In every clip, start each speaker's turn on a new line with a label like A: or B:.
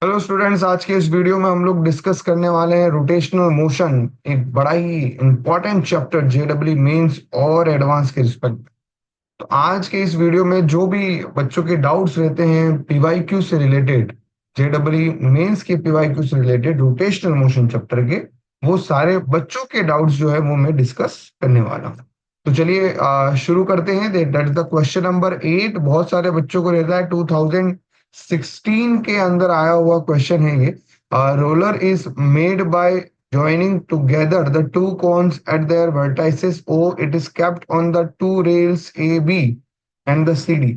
A: Hello students, आज के इस वीडियो में हम लोग डिस्कस करने वाले हैं रोटेशनल मोशन। एक बड़ा ही इंपॉर्टेंट चैप्टर जेडब्ल्यू मेंस और एडवांस के रिस्पेक्ट। तो आज के इस वीडियो में जो भी बच्चों के डाउट्स रहते हैं पीवाईक्यू से रिलेटेड, जेडब्ल्यू मेंस के पीवाईक्यू से रिलेटेड रोटेशनल मोशन चैप्टर के, वो सारे बच्चों के डाउट्स जो है वो मैं डिस्कस करने वाला हूँ। तो चलिए शुरू करते हैं। That is the question number 8। बहुत सारे बच्चों को रहता है, 2016 के अंदर आया हुआ क्वेश्चन है ये। Roller is made by joining together the two cones at their vertices O. It is kept on the two rails AB and the CD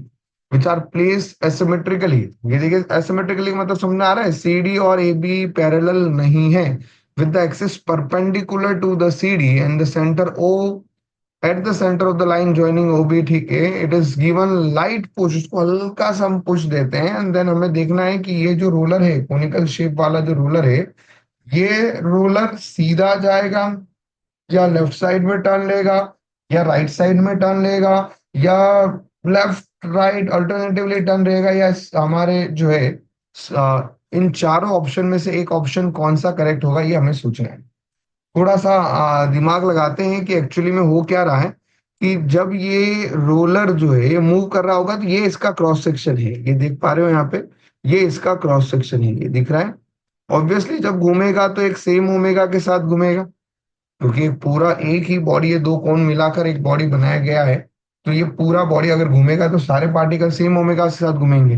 A: which are placed asymmetrically। ये देखिए asymmetrically मतलब समझ में आ रहा है, CD और AB पैरेलल नहीं है। with the axis perpendicular to the CD and the center O at the center of the line joining OB, ठीक है। It is given light push, उसको हल्का सा हम पुश देते हैं एंड देन हमें देखना है कि ये जो रोलर है, कोनिकल शेप वाला जो रोलर है, ये रोलर सीधा जाएगा या लेफ्ट साइड में टर्न लेगा या राइट साइड में टर्न लेगा या लेफ्ट राइट अल्टरनेटिवली टर्न रहेगा, या हमारे जो है इन चारों ऑप्शन में से एक ऑप्शन कौन सा करेक्ट होगा, ये हमें सोचना है। थोड़ा सा दिमाग लगाते हैं कि एक्चुअली में हो क्या रहा है। कि जब ये रोलर जो है ये मूव कर रहा होगा तो ये इसका क्रॉस सेक्शन है, ये देख पा रहे हो यहाँ पे, ये इसका क्रॉस सेक्शन है, ये दिख रहा है। ऑब्वियसली जब घूमेगा तो एक सेम ओमेगा के साथ घूमेगा, क्योंकि पूरा एक ही बॉडी, ये दो कोण मिलाकर एक बॉडी बनाया गया है। तो ये पूरा बॉडी अगर घूमेगा तो सारे पार्टिकल सेम ओमेगा के साथ घूमेंगे।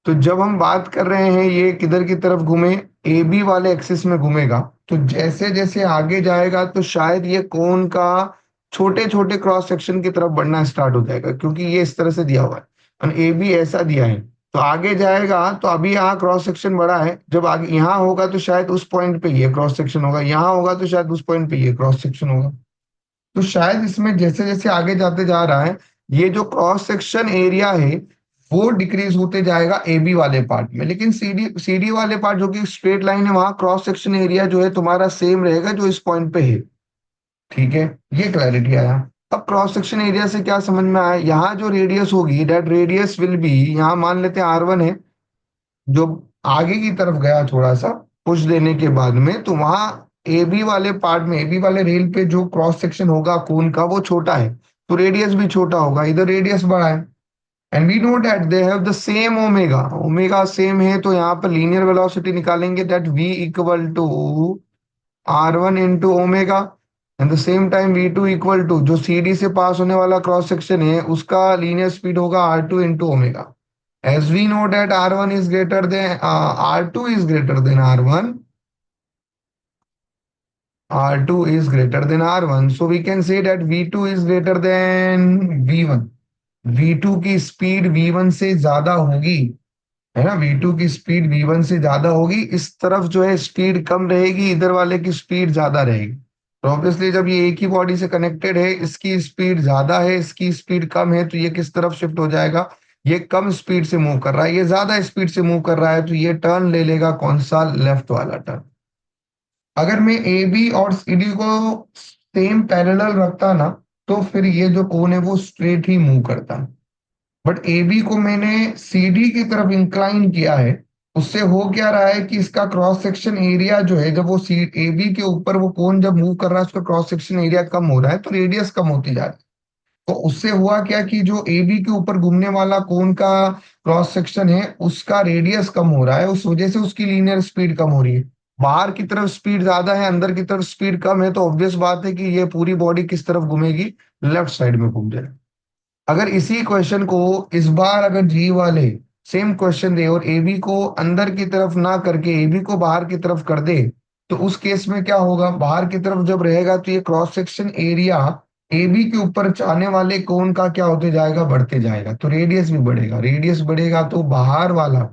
A: तो जब हम बात कर रहे हैं ये किधर की तरफ घूमे, ए बी वाले एक्सिस में घूमेगा, तो जैसे जैसे आगे जाएगा तो शायद ये कोन का छोटे छोटे क्रॉस सेक्शन की तरफ बढ़ना स्टार्ट हो जाएगा, क्योंकि ये इस तरह से दिया हुआ है और ए बी ऐसा दिया है। तो आगे जाएगा तो अभी यहाँ क्रॉस सेक्शन बड़ा है, जब आगे यहाँ होगा तो शायद उस पॉइंट पे ये क्रॉस सेक्शन होगा, यहाँ होगा तो शायद उस पॉइंट पे ये क्रॉस सेक्शन होगा। तो शायद इसमें जैसे जैसे आगे जाते जा रहा है, ये जो क्रॉस सेक्शन एरिया है वो डिक्रीज होते जाएगा ए बी वाले पार्ट में, लेकिन सीडी वाले पार्ट जो कि स्ट्रेट लाइन है, वहां क्रॉस सेक्शन एरिया जो है तुम्हारा सेम रहेगा जो इस पॉइंट पे है। ठीक है, ये क्लैरिटी आया। अब क्रॉस सेक्शन एरिया से क्या समझ में आया, यहाँ जो रेडियस होगी, दैट रेडियस विल बी, यहाँ मान लेते हैं R1 है, जो आगे की तरफ गया थोड़ा सा पुश देने के बाद में, तो वहां ए बी वाले पार्ट में, ए बी वाले रेल पे जो क्रॉस सेक्शन होगा कोन का वो छोटा है, तो रेडियस भी छोटा होगा, इधर रेडियस बड़ा है। And we know that they have the same omega, omega same है, तो यहाँ पर लीनियर वेलोसिटी निकालेंगे, that v equal to R1 into omega. And the same time V2 equal to जो CD से पास होने वाला क्रॉस सेक्शन है उसका लीनियर स्पीड होगा R2 into omega. As we know that R1 is greater than R2 is greater than R1, R2 is greater than R1, so we can say that V2 is greater than V1। V2 की speed V1 से ज्यादा होगी, है ना, V2 की speed V1 से ज्यादा होगी। इस तरफ जो है स्पीड कम रहेगी, इधर वाले की स्पीड ज्यादा रहेगी। तो ऑब्वियसली जब ये एक ही बॉडी से कनेक्टेड है, इसकी स्पीड ज्यादा है, इसकी स्पीड कम है, तो ये किस तरफ शिफ्ट हो जाएगा, ये कम स्पीड से मूव कर रहा है, ये ज्यादा स्पीड से मूव कर रहा है, तो ये टर्न ले लेगा कौन सा, लेफ्ट वाला टर्न। अगर मैं ए बी और सी डी को सेम पैरेलल रखता ना, तो फिर ये जो कोन है वो स्ट्रेट ही मूव करता। बट ए बी को मैंने सी डी की तरफ इंक्लाइन किया है, उससे हो क्या रहा है कि इसका क्रॉस सेक्शन एरिया जो है, जब वो सी ए बी के ऊपर वो कोन जब मूव कर रहा है, उसका क्रॉस सेक्शन एरिया कम हो रहा है, तो रेडियस कम होती जा रही है। तो उससे हुआ क्या कि जो ए बी के ऊपर घूमने वाला कोन का क्रॉस सेक्शन है उसका रेडियस कम हो रहा है, उस वजह से उसकी लीनियर स्पीड कम हो रही है। बाहर की तरफ स्पीड ज्यादा है, अंदर की तरफ स्पीड कम है, तो ऑब्वियस बात है कि ये पूरी बॉडी किस तरफ घूमेगी, लेफ्ट साइड में घूम जाएगी। अगर इसी क्वेश्चन को इस बार अगर जी वाले सेम क्वेश्चन दे और ए बी को अंदर की तरफ ना करके ए बी को बाहर की तरफ कर दे, तो उस केस में क्या होगा, बाहर की तरफ जब रहेगा तो ये cross section area A B के ऊपर जाने वाले कोण का क्या होते जाएगा, बढ़ते जाएगा, तो रेडियस भी बढ़ेगा, रेडियस बढ़ेगा तो बाहर वाला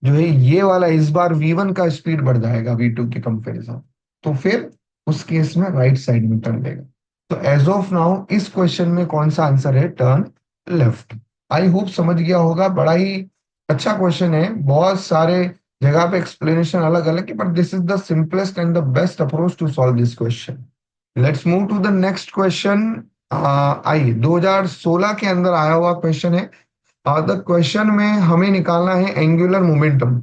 A: जो है ये वाला इस बार V1 का स्पीड बढ़ जाएगा V2 के कंपैरिजन। तो फिर उस केस में राइट साइड में टर्न लेगा। तो एज ऑफ नाउ इस क्वेश्चन में कौन सा आंसर है, टर्न लेफ्ट। आई होप समझ गया होगा, बड़ा ही अच्छा क्वेश्चन है, बहुत सारे जगह पे एक्सप्लेनेशन अलग अलग है, but this is the simplest and the best approach to solve this question. Let's move to the next question. आइए 2016 के अंदर आया हुआ क्वेश्चन है। द क्वेश्चन में हमें निकालना है एंगुलर मोमेंटम।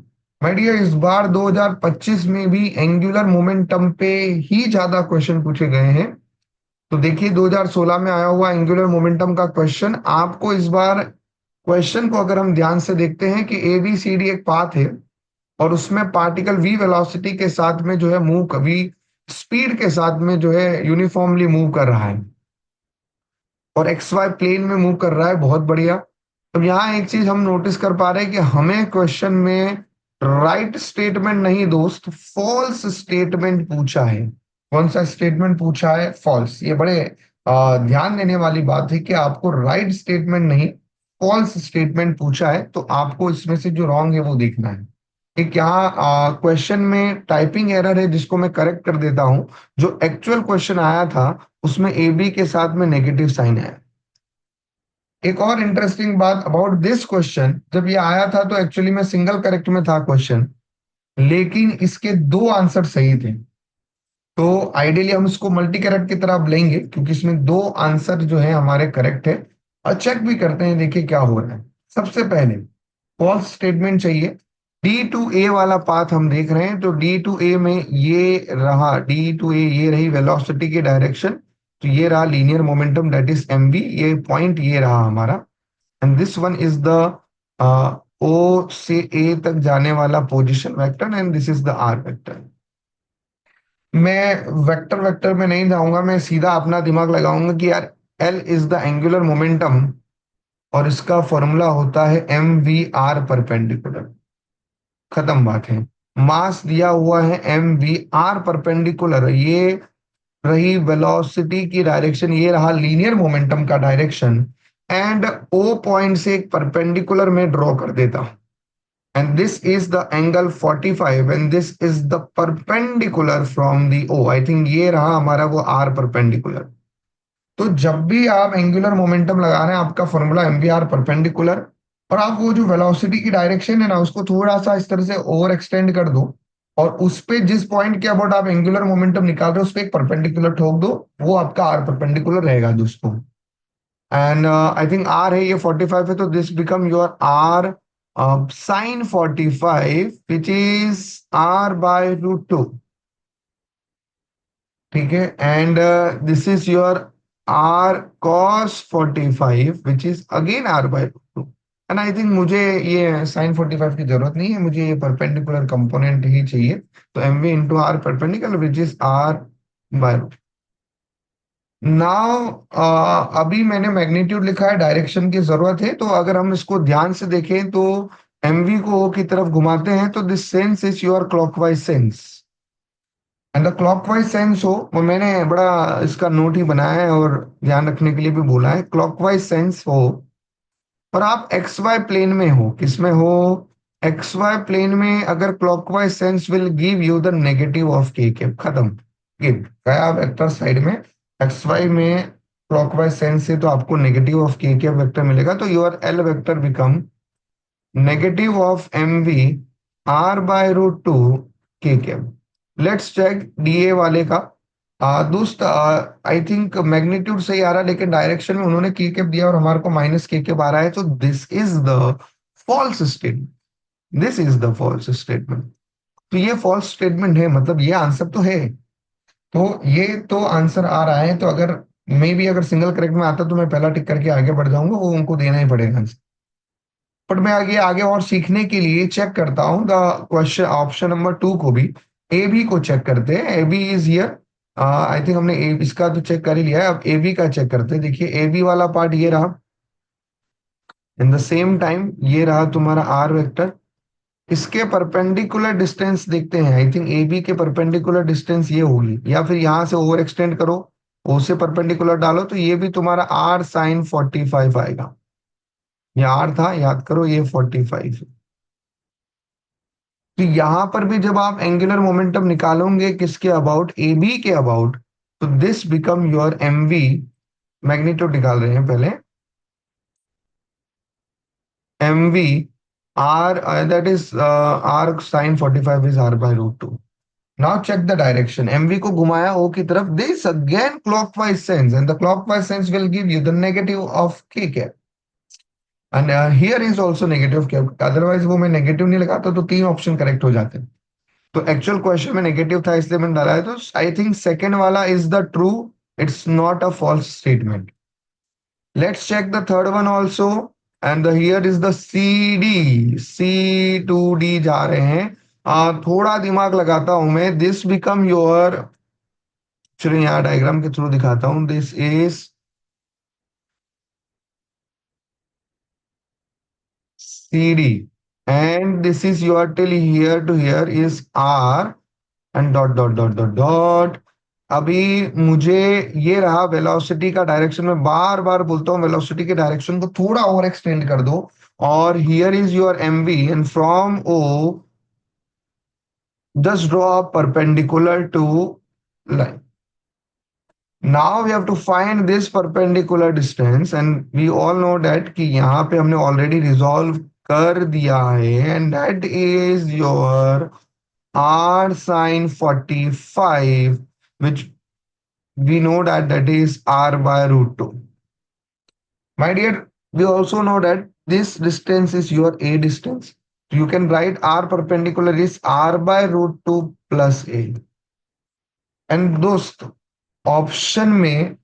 A: माय डियर, इस बार 2025 में भी एंगुलर मोमेंटम पे ही ज्यादा क्वेश्चन पूछे गए हैं। तो देखिए 2016 में आया हुआ एंगुलर मोमेंटम का क्वेश्चन, आपको इस बार क्वेश्चन को अगर हम ध्यान से देखते हैं कि ए बी सी डी एक पाथ है और उसमें पार्टिकल वी वेलोसिटी के साथ में जो है मूव, वी स्पीड के साथ में जो है यूनिफॉर्मली मूव कर रहा है और एक्स वाई प्लेन में मूव कर रहा है। बहुत बढ़िया। अब यहाँ एक चीज हम नोटिस कर पा रहे हैं कि हमें क्वेश्चन में राइट स्टेटमेंट नहीं दोस्त, फॉल्स स्टेटमेंट पूछा है। कौन सा स्टेटमेंट पूछा है? फॉल्स। ये बड़े ध्यान देने वाली बात है कि आपको राइट स्टेटमेंट नहीं, फॉल्स स्टेटमेंट पूछा है। तो आपको इसमें से जो रॉन्ग है वो देखना है। एक यहाँ क्वेश्चन में टाइपिंग एरर है जिसको मैं करेक्ट कर देता हूं। जो एक्चुअल क्वेश्चन आया था उसमें ए बी के साथ में नेगेटिव साइन है। एक और इंटरेस्टिंग बात अबाउट दिस क्वेश्चन, जब ये आया था तो एक्चुअली में सिंगल करेक्ट में था क्वेश्चन, लेकिन इसके दो आंसर सही थे। तो आइडियली हम इसको मल्टी करेक्ट की तरह अब लेंगे क्योंकि इसमें दो आंसर जो है हमारे करेक्ट है। और चेक भी करते हैं, देखिए क्या हो रहा है। सबसे पहले फॉल्स स्टेटमेंट चाहिए। डी टू ए वाला पाथ हम देख रहे हैं, तो डी टू ए में ये रहा, डी टू ए ये रही वेलोसिटी की डायरेक्शन, तो ये रहा linear momentum that is M B, ये पॉइंट ये रहा हमारा। And this one is the O से ए तक जाने वाला position vector and this is the R vector. मैं वेक्टर वेक्टर में नहीं जाऊंगा, मैं सीधा अपना दिमाग लगाऊंगा कि यार L is the angular momentum और इसका फॉर्मूला होता है एम वी आर परपेंडिकुलर। खत्म बात है। मास दिया हुआ है एम वी आर परपेंडिकुलर, ये रही वेलोसिटी की डायरेक्शन, ये रहा लीनियर मोमेंटम का डायरेक्शन। एंड ओ पॉइंट से एक परपेंडिकुलर में ड्रॉ कर देता हूं and this is the angle 45 and this is the perpendicular from the O. I think ये रहा हमारा वो आर परपेंडिकुलर। तो जब भी आप एंगुलर मोमेंटम लगा रहे हैं आपका formula M V R perpendicular, और आप वो जो वेलोसिटी की डायरेक्शन है ना उसको थोड़ा सा इस तरह से ओवर एक्सटेंड कर दो और उस पे जिस पॉइंट के अबाउट आप एंगुलर मोमेंटम निकाल रहे हो उस पे एक परपेंडिकुलर ठोक दो, वो आपका आर परपेंडिकुलर रहेगा दोस्तों। एंड आई थिंक आर है ये 45 है, तो this become your R sine 45 which is R by root two. ठीक है। And this is your R cos 45 which is again R by root two. And I think मुझे ये sign 45 की जरूरत नहीं है, मुझे ये परपेंडिकुलर कंपोनेंट ही चाहिए। तो M V into R perpendicular which is R by root. Now अभी मैंने मैग्नीट्यूड लिखा है, डायरेक्शन की जरूरत है, तो अगर हम इसको ध्यान से देखें तो एमवी को ओ की तरफ घुमाते हैं तो this sense is your clockwise sense. And the clockwise sense हो, वो मैंने बड़ा इसका नोट ही बनाया है और ध्यान रखने के लिए भी बोला है। क्लॉकवाइज सेंस हो और आप एक्स वाई प्लेन में हो, किसमें हो? एक्स वाई प्लेन में अगर clockwise sense will give you the negative of K cap. खत्म। गिव गया वेक्टर साइड में, एक्स वाई में क्लॉकवाइज सेंस से तो आपको negative of K cap vector मिलेगा, तो your L vector become negative of M V R by root two K cap. Let's check DA वाले का। दोस्त आई थिंक मैग्नीट्यूड सही आ रहा है लेकिन डायरेक्शन में उन्होंने के कैप दिया और हमारे को माइनस के कैप आ रहा है, तो this is the false statement. This is the false statement. तो ये फॉल्स स्टेटमेंट है, मतलब ये आंसर तो है। तो ये तो आंसर आ रहा है, तो अगर मे भी अगर सिंगल करेक्ट में आता तो मैं पहला टिक करके आगे बढ़ जाऊंगा, वो उनको देना ही पड़ेगा आंसर। बट मैं आगे आगे और सीखने के लिए चेक करता हूँ द क्वेश्चन ऑप्शन नंबर 2 को भी। ए बी को चेक करते हैं। A B is here. I think हमने इसका तो चेक कर ही लिया है, अब ए बी का चेक करते हैं। देखिए ए बी वाला पार्ट ये रहा, इन द सेम टाइम ये रहा तुम्हारा आर वेक्टर। इसके परपेंडिकुलर डिस्टेंस देखते हैं। आई थिंक ए बी के परपेंडिकुलर डिस्टेंस ये होगी, या फिर यहां से ओवर एक्सटेंड करो, ओ से परपेंडिकुलर डालो, तो ये भी तुम्हारा आर साइन 45 आएगा। ये आर था, याद करो, ये 45। तो यहां पर भी जब आप एंगुलर मोमेंटम निकालोगे किसके अबाउट? ए बी के अबाउट, तो this become your M V. Magnitude निकाल रहे हैं पहले। M V R that is R sine 45 is R by root two. Now check the direction. MV को घुमाया ओ की तरफ, this again clockwise sense and the clockwise sense will give you the negative of K cap. And here is also negative, otherwise वो मैं negative नहीं लगाता तो तीन ऑप्शन करेक्ट हो जाते। तो एक्चुअल क्वेश्चन में नेगेटिव था इसलिए मैंने डाला है, तो आई थिंक सेकेंड वाला is the true, it's not a false statement. Let's check the third one also, and here is the C D, C to D जा रहे हैं। थोड़ा दिमाग लगाता हूं मैं, दिस बिकम योर, चलिए यहाँ डायग्राम के थ्रू दिखाता हूँ, this is CD and this is your till here to here is R and dot dot dot dot dot। अभी मुझे ये रहा वेलोसिटी का डायरेक्शन, में बार बार बोलता हूँ वेलोसिटी के डायरेक्शन को थोड़ा और एक्सटेंड कर दो, और here is your MV and from O just draw perpendicular to line. Now we have to find this perpendicular distance and we all know that कि यहाँ पे हमने already resolve कर दिया है, and that is your R sin 45, which we know that that is R by root 2. My dear, we also know that this distance is your A distance. You can write R perpendicular is R by root 2 plus A. And दोस्त, option में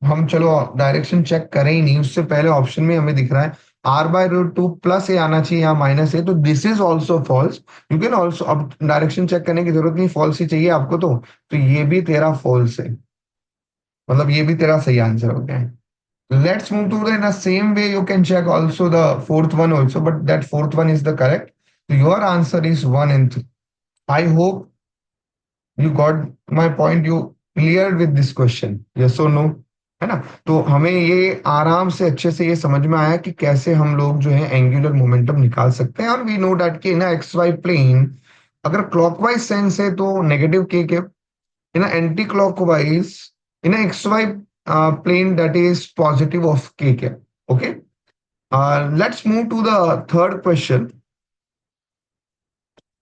A: हम चलो direction check करें ही नहीं, उससे पहले option में हमें दिख रहा है R/√2 प्लस ए आना चाहिए, यहाँ माइनस ए, तो this is also false. You can also, अब डायरेक्शन चेक करने की जरूरत नहीं, फॉल्स ही चाहिए आपको, तो ये भी तेरा फॉल्स है, मतलब ये भी तेरा सही आंसर हो गया है। Let's move to the in same way you can check also the fourth one also, but that fourth one is the correct. Your answer is 1 and 3। I hope you got my point, you clear with this question, yes और no, है ना। तो हमें ये आराम से अच्छे से ये समझ में आया कि कैसे हम लोग जो है एंगुलर मोमेंटम निकाल सकते हैं। और वी नो डैट कि ना एक्स वाई प्लेन अगर क्लॉकवाइज सेंस है तो negative K, in anti clockwise in X Y plane that is positive of K. Okay, let's move to the third question.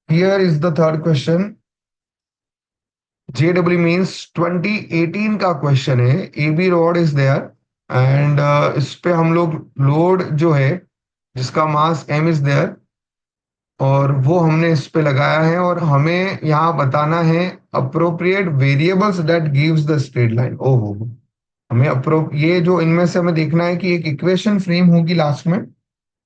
A: Here is the third question. JW means 2018 का question है। AB rod is there and इस पे हम लोग load जो है जिसका मास M is there, और वो हमने इस पे लगाया है, और हमें यहाँ बताना है appropriate variables that gives the straight line. ओहो, हमें अप्रो ये जो इनमें से हमें देखना है कि एक इक्वेशन फ्रेम होगी लास्ट में,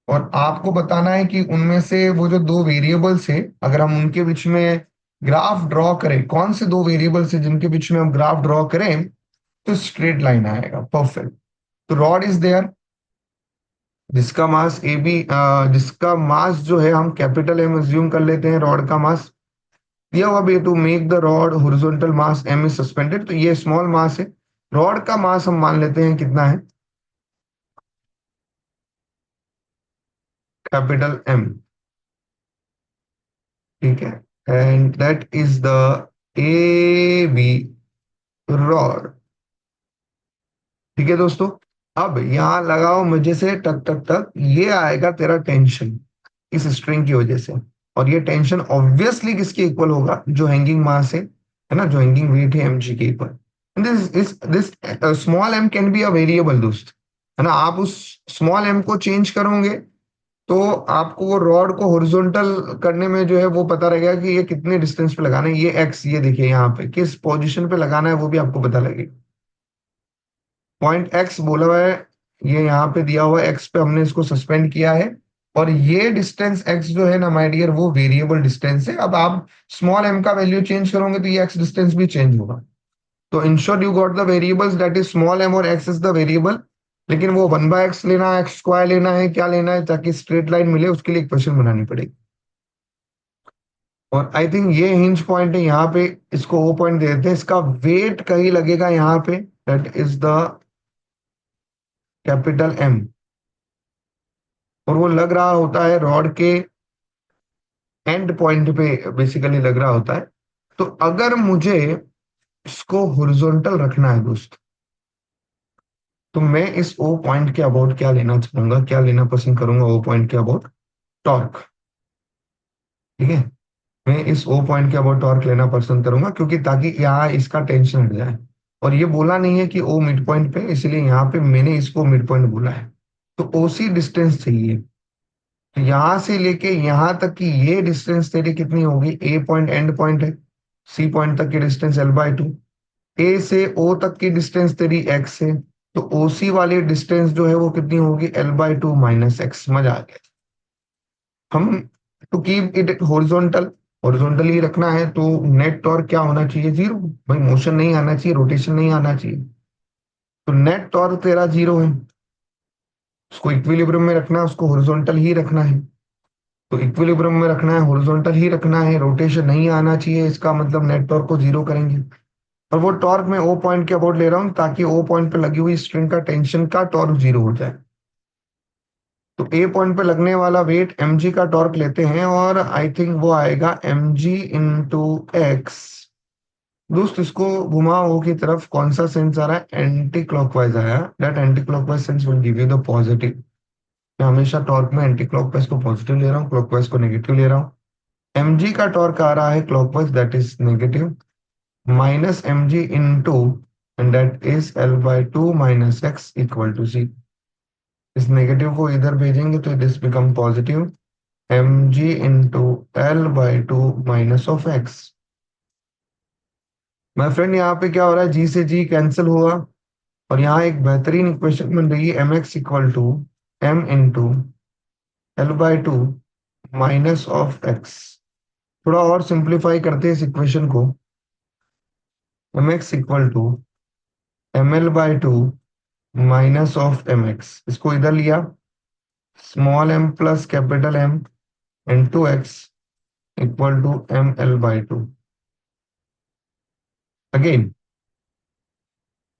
A: और आपको बताना है कि उनमें से वो जो दो वेरिएबल्स है अगर हम उनके बीच में ग्राफ ड्रॉ करें, कौन से दो वेरिएबल्स है जिनके बीच में हम ग्राफ ड्रॉ करें तो स्ट्रेट लाइन आएगा। परफेक्ट। तो रॉड इज देयर जिसका मास ए बी, जिसका मास जो है हम कैपिटल एम अज्यूम कर लेते हैं, रॉड का मास दिया हुआ भी, to make the rod horizontal mass M is suspended, तो ये स्मॉल मास है। रॉड का मास हम मान लेते हैं कितना है, कैपिटल एम, ठीक है, and that is the A B rod. ठीक है दोस्तों, अब यहां लगाओ मजे से टक टक टक, ये आएगा तेरा टेंशन इस स्ट्रिंग की वजह से, और ये टेंशन ऑब्वियसली किसके इक्वल होगा, जो हैंगिंग मास है ना, जो हैंगिंग वेट है mg के equal. This small m can be a variable दोस्त, है ना। आप उस स्मॉल m को चेंज करोगे तो आपको वो रॉड को हॉरिजॉन्टल करने में जो है वो पता रहेगा कि ये कितने डिस्टेंस पे लगाना है, ये x, ये देखिए यहाँ पे किस पोजीशन पे लगाना है वो भी आपको पता लगेगा। पॉइंट एक्स बोला हुआ है, ये यहाँ पे दिया हुआ है, एक्स पे हमने इसको सस्पेंड किया है, और ये डिस्टेंस एक्स जो है ना माय डियर वो वेरिएबल डिस्टेंस है। अब आप स्मॉल एम का वैल्यू चेंज करोगे तो ये एक्स डिस्टेंस भी चेंज होगा। तो in short you got the variables that is small m और एक्स इज द वेरिएबल, लेकिन वो 1/x लेना है, एक्स स्क्वायर लेना है, क्या लेना है ताकि स्ट्रेट लाइन मिले, उसके लिए इक्वेशन बनानी पड़ेगी। और आई थिंक ये हिंज पॉइंट है यहाँ पे, इसको वो पॉइंट दे देते हैं, इसका वेट कहीं लगेगा यहाँ पे, that is the capital M, और वो लग रहा होता है रॉड के एंड पॉइंट पे बेसिकली लग रहा होता है। तो अगर मुझे इसको हॉरिजॉन्टल रखना है दोस्त, तो मैं इस ओ पॉइंट के अबाउट क्या लेना चाहूंगा, क्या लेना पसंद करूंगा, ओ पॉइंट के अबाउट टॉर्क। ठीक है, मैं इस ओ पॉइंट के अबाउट टॉर्क लेना पसंद करूंगा, क्योंकि ताकि यहाँ इसका टेंशन हट जाए। और ये बोला नहीं है कि ओ मिड पॉइंट पे, इसलिए यहाँ पे मैंने इसको मिड पॉइंट बोला है। तो ओसी डिस्टेंस चाहिए। तो यहां से लेके यहां तक की ये डिस्टेंस तेरी कितनी होगी, ए पॉइंट एंड पॉइंट है, सी पॉइंट तक की डिस्टेंस L/2, ए से ओ तक की डिस्टेंस तेरी एक्स है, तो ओसी वाली डिस्टेंस जो है वो कितनी होगी, L/2 माइनस एक्स। मजा आ गया। हम to keep it horizontal, horizontal ही रखना है, तो नेट टॉर्क क्या होना चाहिए, जीरो। भाई मोशन नहीं आना चाहिए, रोटेशन नहीं आना चाहिए, तो नेट टॉर्क तेरा जीरो है। उसको इक्विलिब्रियम में रखना है, उसको हॉरिजॉन्टल ही रखना है। तो इक्विलिब्रियम में रखना है, हॉरिजॉन्टल ही रखना है, रोटेशन नहीं आना चाहिए, इसका मतलब नेट टॉर्क को जीरो करेंगे। और वो टॉर्क मैं ओ पॉइंट के अबाउट ले रहा हूँ, ताकि ओ पॉइंट पे लगी हुई स्ट्रिंग का टेंशन का टॉर्क जीरो हो जाए। तो ए पॉइंट पे लगने वाला वेट mg का टॉर्क लेते हैं, और आई थिंक वो आएगा mg इंटू एक्स। दोस्त इसको घुमाओ की तरफ, कौन सा सेंस आ रहा है, एंटी क्लॉकवाइज आया। That anti clockwise sense will give you the positive. मैं हमेशा टॉर्क में एंटी क्लॉकवाइज को पॉजिटिव ले रहा हूँ, क्लॉकवाइज को नेगेटिव ले रहा हूँ। mg का टॉर्क आ रहा है clockwise, that is negative, minus mg into, and that is L/2 minus X equal to C. इस नेगेटिव को इधर भेजेंगे तो this become positive, mg into L/2 minus of X. My friend यहाँ पे क्या हो रहा है, जी से जी कैंसिल हुआ, और यहाँ एक बेहतरीन इक्वेशन बन रही है, mx equal to m into L/2 minus of x. थोड़ा और सिंप्लीफाई करते हैं इस इक्वेशन को, mx equal to ml/2 minus of mx, इसको इधर लिया, small m plus capital M into x equal to ml/2। Again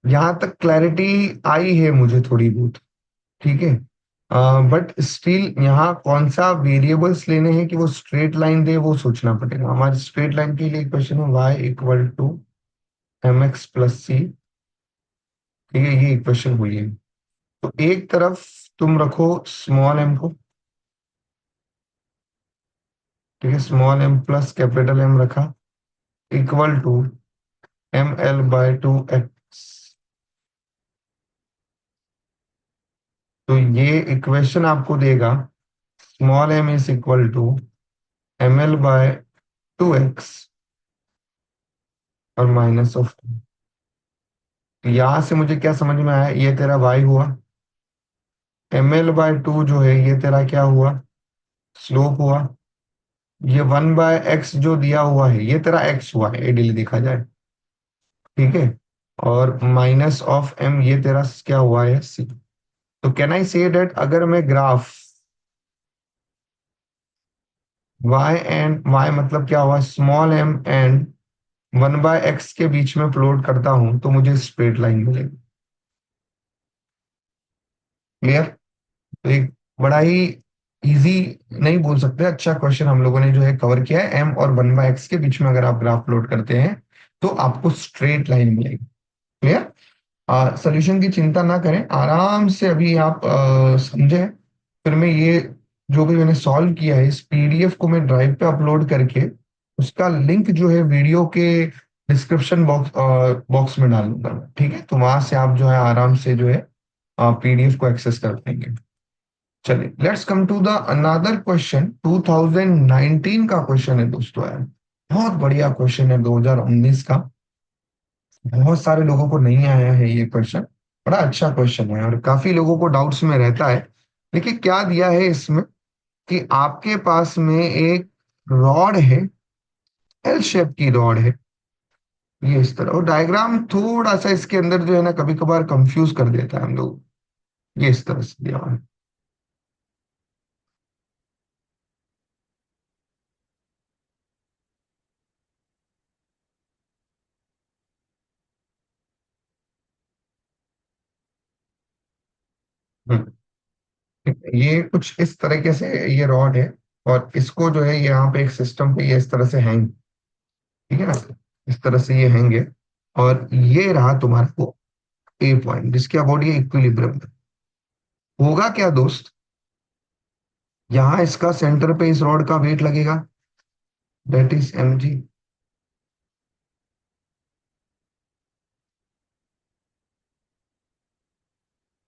A: यहां तक क्लैरिटी आई है मुझे थोड़ी बहुत, ठीक है। बट स्टिल यहाँ कौन सा वेरिएबल्स लेने हैं कि वो स्ट्रेट लाइन दे, वो सोचना पड़ेगा। हमारी स्ट्रेट लाइन के लिए क्वेश्चन है y equal to mx plus C, ठीक है, ये इक्वेशन हुई है। तो एक तरफ तुम रखो स्मॉल m को, ठीक है, small m plus capital M रखा, इक्वल टू ml/2x। तो ये इक्वेशन आपको देगा small m is equal to ml/2x और माइनस ऑफ। यहां से मुझे क्या समझ में आया, ये तेरा y हुआ, ml/2 जो है ये तेरा क्या हुआ, स्लोप हुआ। ये 1/x जो दिया हुआ है ये तेरा x हुआ है, आइडियली देखा जाए, ठीक है। और माइनस ऑफ m ये तेरा क्या हुआ है, c। तो कैन आई से डेट, अगर मैं ग्राफ y एंड y मतलब क्या हुआ, स्मॉल m एंड 1/x के बीच में प्लॉट करता हूं, तो मुझे स्ट्रेट लाइन मिलेगी। क्लियर। तो एक बड़ा ही इजी, नहीं बोल सकते, अच्छा क्वेश्चन हम लोगों ने जो है कवर किया है। m और 1/x के बीच में अगर आप ग्राफ प्लॉट करते हैं तो आपको स्ट्रेट लाइन मिलेगी। क्लियर। सोल्यूशन की चिंता ना करें, आराम से अभी आप समझे, फिर मैं ये जो भी मैंने सॉल्व किया है इस पीडीएफ को मैं ड्राइव पे अपलोड करके उसका लिंक जो है वीडियो के डिस्क्रिप्शन बॉक्स में डाल दूंगा, ठीक है। तो वहां से आप जो है आराम से जो है पीडीएफ को एक्सेस कर पाएंगे। चलिए let's come to the another question. 2019 का क्वेश्चन है दोस्तों यार, बहुत बढ़िया क्वेश्चन है 2019 का। बहुत सारे लोगों को नहीं आया है ये क्वेश्चन, बड़ा अच्छा क्वेश्चन है और काफी लोगों को डाउट्स में रहता है। देखिए क्या दिया है इसमें, कि आपके पास में एक रॉड है, एल शेप की रॉड है, ये इस तरह। और डायग्राम थोड़ा सा इसके अंदर जो है ना कभी कभार कंफ्यूज कर देता है हम लोग, ये इस तरह से दिया हुआ है। हम्म, ये कुछ इस तरीके से ये रॉड है, और इसको जो है यहाँ पे एक सिस्टम पे ये इस तरह से हैंग, ठीक है ना, इस तरह से ये हैंग है। और ये रहा तुम्हारा वो ए पॉइंट जिसके अबाउट ये इक्विलिब्रियम होगा क्या दोस्त, यहाँ इसका सेंटर पे इस रॉड का वेट लगेगा, दैट इज mg।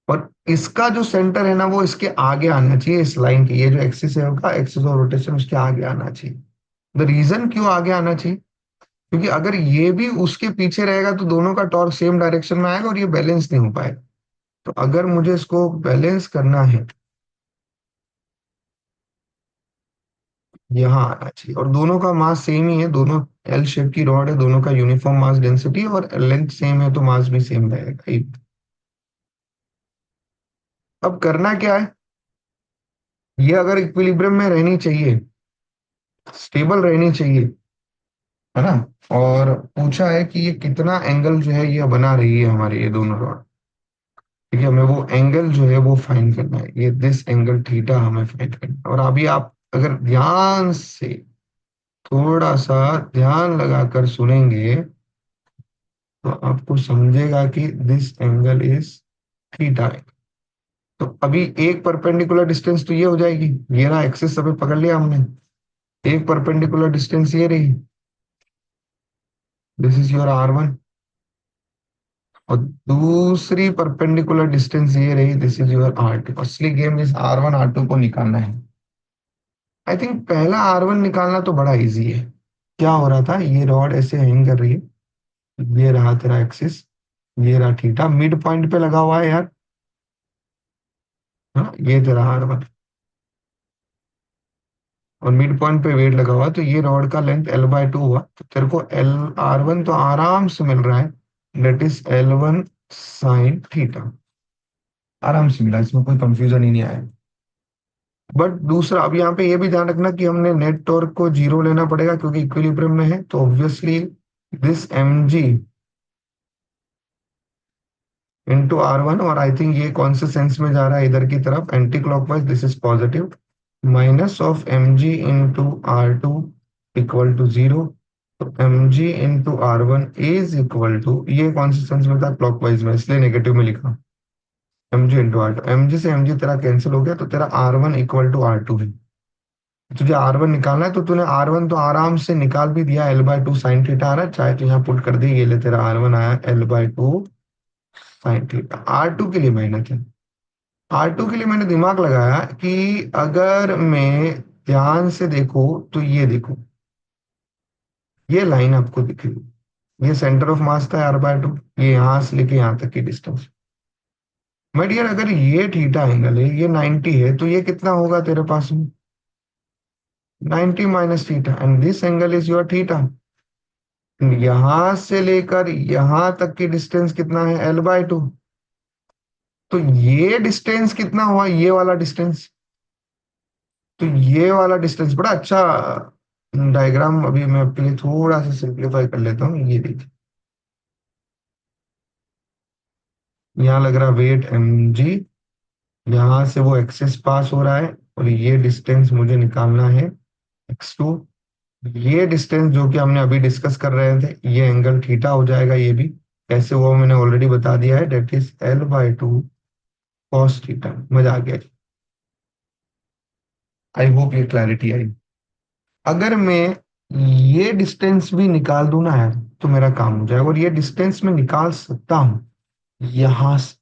A: और इसका जो सेंटर है ना वो इसके आगे आना चाहिए, इस लाइन के, ये जो एक्सिस है उसका, एक्सिस ऑफ रोटेशन उसके आगे आना चाहिए। द रीजन क्यों आगे आना चाहिए, क्योंकि अगर ये भी उसके पीछे रहेगा तो दोनों का टॉर्क सेम डायरेक्शन में आएगा और ये बैलेंस नहीं हो पाएगा। तो अगर मुझे इसको बैलेंस करना है, यहाँ आना चाहिए, और दोनों का मास सेम ही है, दोनों एल शेप की रॉड है, दोनों का यूनिफॉर्म मास डेंसिटी और लेंथ सेम है, तो मास भी सेम रहेगा। अब करना क्या है, ये अगर इक्विलिब्रियम में रहनी चाहिए, स्टेबल रहनी चाहिए, है ना, और पूछा है कि ये कितना एंगल जो है ये बना रही है हमारे ये दोनों रॉड। ठीक है, हमें वो एंगल जो है वो फाइंड करना है, ये दिस एंगल थीटा हमें फाइंड करना है। और अभी आप अगर ध्यान से, थोड़ा सा ध्यान लगाकर सुनेंगे तो आपको समझेगा कि दिस एंगल इज थीटा। तो अभी एक परपेंडिकुलर डिस्टेंस तो ये हो जाएगी, ये रहा एक्सिस, अभी पकड़ लिया हमने, एक परपेंडिकुलर डिस्टेंस ये रही, दिस इज योर R1। और दूसरी परपेंडिकुलर डिस्टेंस ये रही, दिस इज योर R2। असली गेम इस R1 R2 को निकालना है। आई थिंक पहला R1 निकालना तो बड़ा इजी है। क्या हो रहा था, ये रॉड ऐसे हैंग कर रही है, ये रहा तेरा एक्सिस, ये रहा थीटा, मिड पॉइंट पे लगा हुआ है यार, हाँ ये तेरा R1, और मिड पॉइंट पे वेट लगा हुआ है, तो ये रॉड का लेंथ L/2 हुआ, तो तेरे को एल R1 तो आराम से मिल रहा है, that is L1 sine theta, आराम से मिला, इसमें कोई कंफ्यूजन ही नहीं आया। बट दूसरा, अब यहाँ पे ये भी ध्यान रखना कि हमने नेट टॉर्क को जीरो लेना पड़ेगा क्योंकि इक्विलिब्रियम में है, तो obviously this mg into R1, और आई थिंक ये कौन से सेंस में जा रहा है, इधर की तरफ anti clockwise, this is positive, minus of mg into R2 equal to zero. तो mg into R1 is equal to, ये कौन से सेंस में था, क्लॉकवाइज में, इसलिए नेगेटिव में लिखा, mg इंटू R2, mg से mg तेरा कैंसिल हो गया, तो तेरा R1 इक्वल टू R2 है। तुझे R1 निकालना है तो तूने R1 तो आराम से निकाल भी दिया, L/2 साइन थीटा आ रहा है, चाहे तो यहाँ पुट कर दे, ये ले तेरा R1 आया L/2 साइन थीटा। R2 के लिए मेहनत है, R2 के लिए मैंने दिमाग लगाया कि अगर मैं ध्यान से देखो तो ये देखो, ये लाइन आपको दिखेगी, ये सेंटर ऑफ मास था R/2, ये यहां से लेके यहाँ तक की डिस्टेंस। माय डियर, अगर ये थीटा एंगल है, ये 90 है, तो ये कितना होगा तेरे पास में, 90 minus theta, and this angle is your theta. यहां से लेकर यहां तक की डिस्टेंस कितना है, L/2। तो ये डिस्टेंस कितना हुआ, ये वाला डिस्टेंस, तो ये वाला डिस्टेंस बड़ा अच्छा डायग्राम, अभी मैं आपके लिए थोड़ा सा सिंप्लीफाई कर लेता हूँ। ये देखिए, यहाँ लग रहा वेट mg, यहाँ से वो एक्सेस पास हो रहा है, और ये डिस्टेंस मुझे निकालना है x2। ये डिस्टेंस जो कि हमने अभी डिस्कस कर रहे थे, ये एंगल थीटा हो जाएगा, ये भी कैसे हुआ मैंने ऑलरेडी बता दिया है, that is L/2 cos theta. मजा आ गया, आई होप ये क्लैरिटी आई। अगर मैं ये डिस्टेंस भी निकाल दूं ना यार, तो मेरा काम हो जाएगा, और ये डिस्टेंस मैं निकाल सकता हूँ यहां से,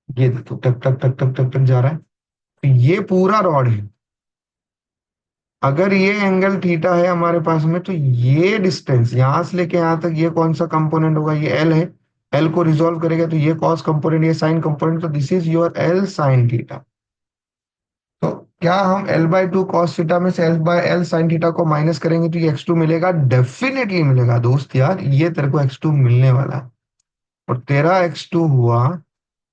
A: ये देखो टक टक टक टक टक टक जा रहा है, तो ये पूरा रॉड है। अगर ये एंगल थीटा है हमारे पास में, तो ये डिस्टेंस यहां से लेके यहां तक, ये कौन सा कंपोनेंट होगा, ये एल है, एल को रिजोल्व करेगा तो ये कॉस कंपोनेंट, ये साइन कंपोनेंट, तो this is your L sine theta. तो क्या हम L/2 कॉस थीटा में से L/L साइन थीटा को माइनस करेंगे तो ये x2 मिलेगा, डेफिनेटली मिलेगा दोस्त यार, ये तेरे को x2 मिलने वाला है। और तेरा x2 हुआ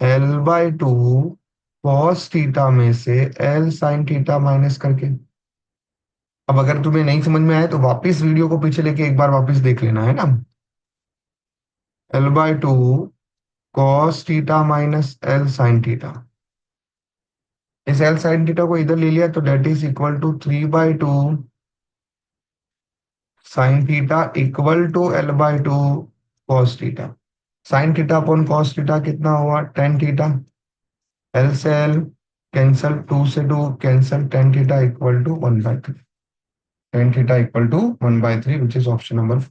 A: L/2 कॉस थीटा में से L साइन थीटा माइनस करके। अब अगर तुम्हें नहीं समझ में आए तो वापस वीडियो को पीछे लेके एक बार वापस देख लेना, है ना। L/2 cos theta minus L sine theta, इस L साइन थीटा को इधर ले लिया तो that is equal to 3/2 sine theta equal to L/2 cos theta. Sine theta upon cos theta कितना हुआ, टेन थीटा, एल से एल कैंसल, टू से two cancel, tan theta equal to 1/3, tan theta equal to 1/3 which is option number.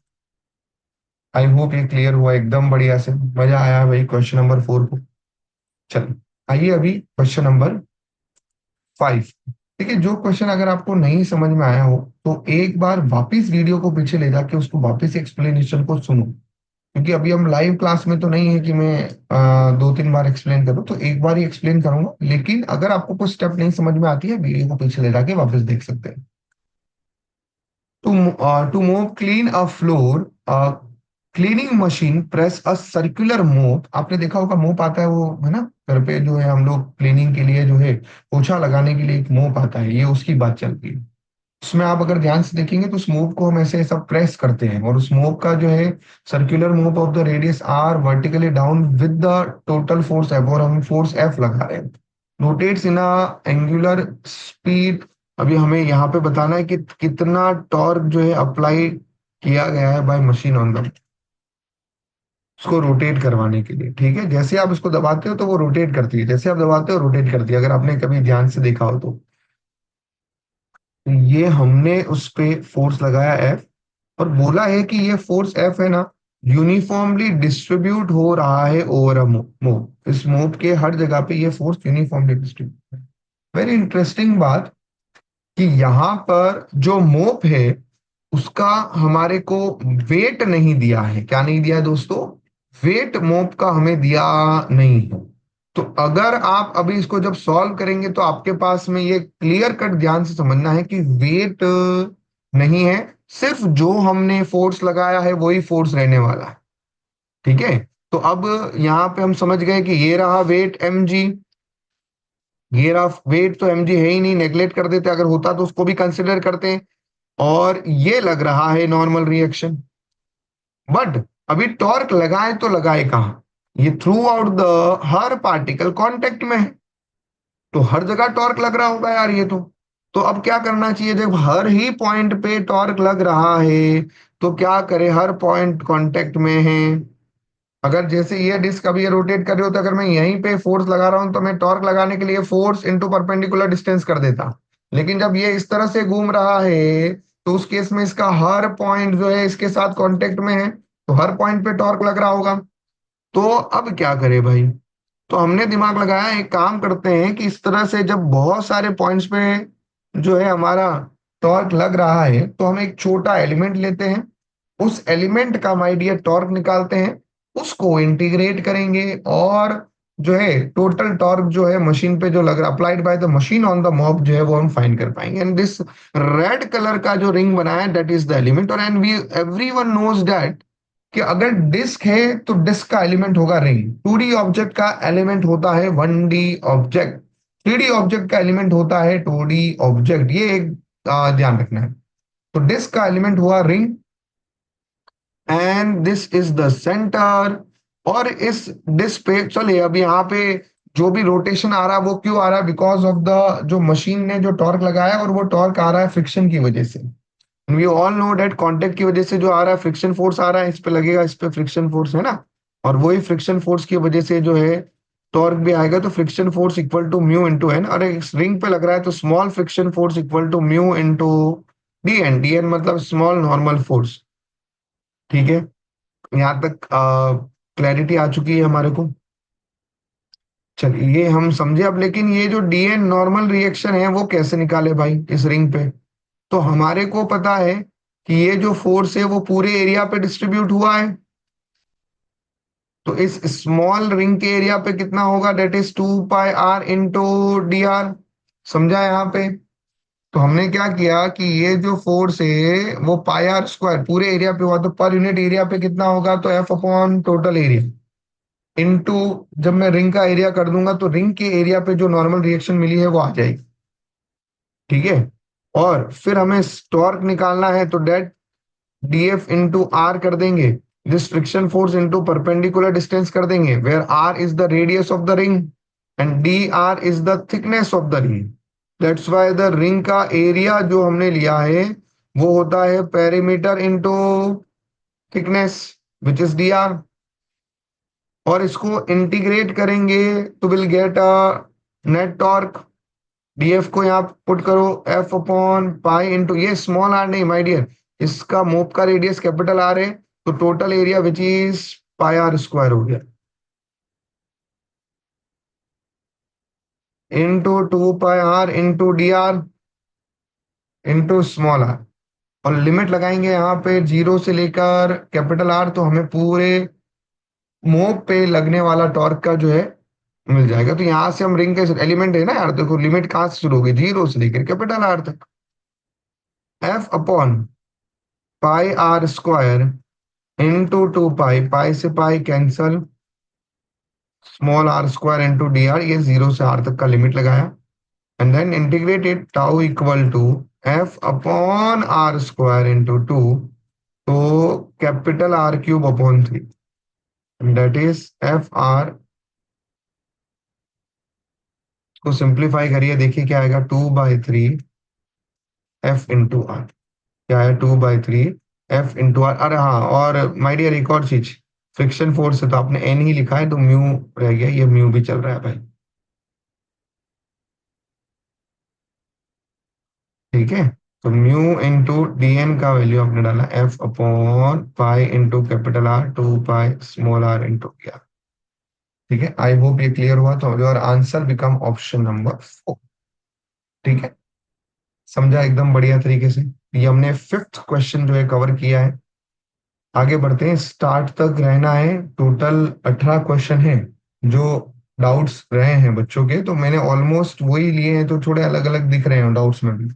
A: I hope ये clear हुआ एकदम बढ़िया से, मजा आया भाई क्वेश्चन नंबर 4 को। चलिए आइए अभी क्वेश्चन नंबर 5। ठीक है, जो क्वेश्चन अगर आपको नहीं समझ में आया हो तो एक बार वापस वीडियो को पीछे ले जाके उसको वापस एक्सप्लेनेशन को सुनो, क्योंकि अभी हम लाइव क्लास में तो नहीं है कि मैं 2-3 बार एक्सप्लेन करूँ, तो एक बार ही एक्सप्लेन करूंगा, लेकिन अगर आपको कुछ स्टेप नहीं समझ में आती है वीडियो को पीछे ले जाके वापस देख सकते हैं। To move clean a floor, a cleaning machine press a circular mop। आपने देखा होगा मोप आता है, वो है ना, घर पे जो है हम लोग क्लीनिंग के लिए जो है पोछा लगाने के लिए एक मोप आता है, ये उसकी बात चल रही है। उसमें आप अगर ध्यान से देखेंगे तो उस मोप को हम ऐसे सब प्रेस करते हैं, और उस मोप का जो है circular mop of the radius R vertically down with the total force F, और हम फोर्स एफ लगा रहे हैं, रोटेट्स इन एंगुलर स्पीड। अभी हमें यहाँ पे बताना है कि कितना टॉर्क जो है अप्लाई किया गया है बाय मशीन ऑन द, उसको रोटेट करवाने के लिए। ठीक है, जैसे आप इसको दबाते हो तो वो रोटेट करती है, जैसे आप दबाते हो रोटेट करती है, अगर आपने कभी ध्यान से देखा हो तो। ये हमने उस पे फोर्स लगाया एफ, और बोला है कि ये फोर्स एफ है ना, यूनिफॉर्मली डिस्ट्रीब्यूट हो रहा है ओवर अ मूव, इस मूव के हर जगह पे ये फोर्स यूनिफॉर्मली डिस्ट्रीब्यूट है। वेरी इंटरेस्टिंग बात कि यहाँ पर जो मोप है उसका हमारे को वेट नहीं दिया है। क्या नहीं दिया है दोस्तों? वेट मोप का हमें दिया नहीं है। तो अगर आप अभी इसको जब सॉल्व करेंगे तो आपके पास में ये क्लियर कट ध्यान से समझना है कि वेट नहीं है, सिर्फ जो हमने फोर्स लगाया है वही फोर्स रहने वाला है। ठीक है, तो अब यहाँ पे हम समझ गए कि ये रहा वेट mg, ये रहा वेट, तो mg है ही नहीं, नेग्लेक्ट कर देते, अगर होता तो उसको भी कंसिडर करते। और ये लग रहा है नॉर्मल रिएक्शन, बट अभी टॉर्क लगाए तो लगाए कहाँ? ये through out the her particle contact में है, तो हर जगह टॉर्क लग रहा होगा यार ये तो अब क्या करना चाहिए, जब हर ही पॉइंट पे टॉर्क लग रहा है तो क्या करे, हर पॉइंट कांटेक्ट में है। अगर जैसे ये डिस्क अभी ये रोटेट कर रही हो, तो अगर मैं यहीं पे फोर्स लगा रहा हूं तो मैं टॉर्क लगाने के लिए फोर्स इनटू परपेंडिकुलर डिस्टेंस कर देता, लेकिन जब ये इस तरह से घूम रहा है तो उस केस में इसका हर पॉइंट जो है इसके साथ कांटेक्ट में है, तो हर पॉइंट पे टॉर्क लग रहा होगा। तो अब क्या करे भाई? तो हमने दिमाग लगाया, एक काम करते हैं कि इस तरह से जब बहुत सारे पॉइंट्स पे जो है हमारा टॉर्क लग रहा है तो हम एक छोटा एलिमेंट लेते हैं, उस एलिमेंट का माइडियर टॉर्क निकालते हैं, उसको इंटीग्रेट करेंगे, और जो है टोटल टॉर्क जो है मशीन पे जो लग रहा applied by the machine on the mob जो है वो हम फाइंड कर पाएंगे। एंड दिस रेड कलर का जो रिंग बनाया है दैट इज द एलिमेंट, और and we everyone knows that कि अगर डिस्क है तो डिस्क का एलिमेंट होगा रिंग, 2D ऑब्जेक्ट का एलिमेंट होता है 1D ऑब्जेक्ट, 3D ऑब्जेक्ट का एलिमेंट होता है 2D ऑब्जेक्ट, ये एक ध्यान रखना है। तो डिस्क का एलिमेंट हुआ ring, and this is the centre. और इस डिस्क पे चलिए अब यहाँ पे जो भी रोटेशन आ रहा है वो क्यों आ रहा है? बिकॉज ऑफ द जो मशीन ने जो टॉर्क लगाया, और वो टॉर्क आ रहा है फ्रिक्शन की वजह से। We all know that contact की वजह से जो आ रहा है फ्रिक्शन फोर्स आ रहा है, इस पे लगेगा, इस पे फ्रिक्शन फोर्स है ना, और वही फ्रिक्शन फोर्स की वजह से जो है टॉर्क भी आएगा, तो friction force equal to mu into N, और इस रिंग पे लग रहा है तो small friction force equal to mu into d N, d N मतलब स्मॉल नॉर्मल फोर्स। ठीक है, यहाँ तक क्लैरिटी आ चुकी है हमारे को? चलिए ये हम समझे अब, लेकिन ये जो डी एन नॉर्मल रिएक्शन है वो कैसे निकाले भाई इस रिंग पे? तो हमारे को पता है कि ये जो फोर्स है वो पूरे एरिया पे डिस्ट्रीब्यूट हुआ है, तो इस स्मॉल रिंग के एरिया पे कितना होगा, that is 2 pi R into D R. समझा यहाँ पे? तो हमने क्या किया कि ये जो फोर्स है वो पाई आर स्क्वायर पूरे एरिया पे हुआ, तो पर यूनिट एरिया पे कितना होगा, तो F upon total area into, जब मैं रिंग का एरिया कर दूंगा तो रिंग के एरिया पे जो नॉर्मल रिएक्शन मिली है वो आ जाएगी। ठीक है, और फिर हमें टॉर्क निकालना है, तो डेट df इंटू आर कर देंगे, this friction force into perpendicular distance कर देंगे, where R is the radius of the ring and d R is the thickness of the ring. That's why the ring का area जो हमने लिया है वो होता है perimeter into thickness which is d R, और इसको इंटीग्रेट करेंगे तो will get a net torque. DF को यहाँ पुट करो, एफ अपॉन पाई इंटू, ये स्मॉल आर नहीं माय डियर, इसका मोप का रेडियस कैपिटल आर है, तो total area which is pi R square हो गया। Into 2 pi R into D R into small R. और लिमिट लगाएंगे यहाँ पे जीरो से लेकर कैपिटल आर, तो हमें पूरे मोब पे लगने वाला टॉर्क का जो है मिल जाएगा। तो यहाँ से हम रिंग के एलिमेंट है ना यार, देखो लिमिट कहाँ से शुरू होगी, जीरो से लेकर कैपिटल आर तक। F upon pi R square into 2 पाई, पाई से pi cancel, small R square into D R, ये जीरो से आर तक का लिमिट लगाया। And then integrate it, tau equal to F upon R square into two, तो capital R cube upon three, that is F R. को simplify करिए, देखिए क्या आएगा, 2/3 एफ इंटू आर। क्या है, 2/3 एफ इंटू आर। अरे हाँ, और माय डियर एक और चीज, फ्रिक्शन फोर्स है तो आपने एन ही लिखा है तो म्यू रह गया, ये म्यू भी चल रहा है भाई। ठीक है, तो म्यू इंटू डी एन का वैल्यू आपने डाला F upon pi into capital R, 2 pi small R into R. ठीक है, आई होप ये क्लियर हुआ, तो your answer become option number 4। ठीक है, समझा एकदम बढ़िया तरीके से। ये हमने फिफ्थ क्वेश्चन जो है कवर किया है। आगे बढ़ते हैं, स्टार्ट तक रहना है, टोटल 18 क्वेश्चन है जो डाउट्स रहे हैं बच्चों के, तो मैंने ऑलमोस्ट वही लिए हैं, तो थोड़े अलग अलग दिख रहे हैं डाउट्स में भी।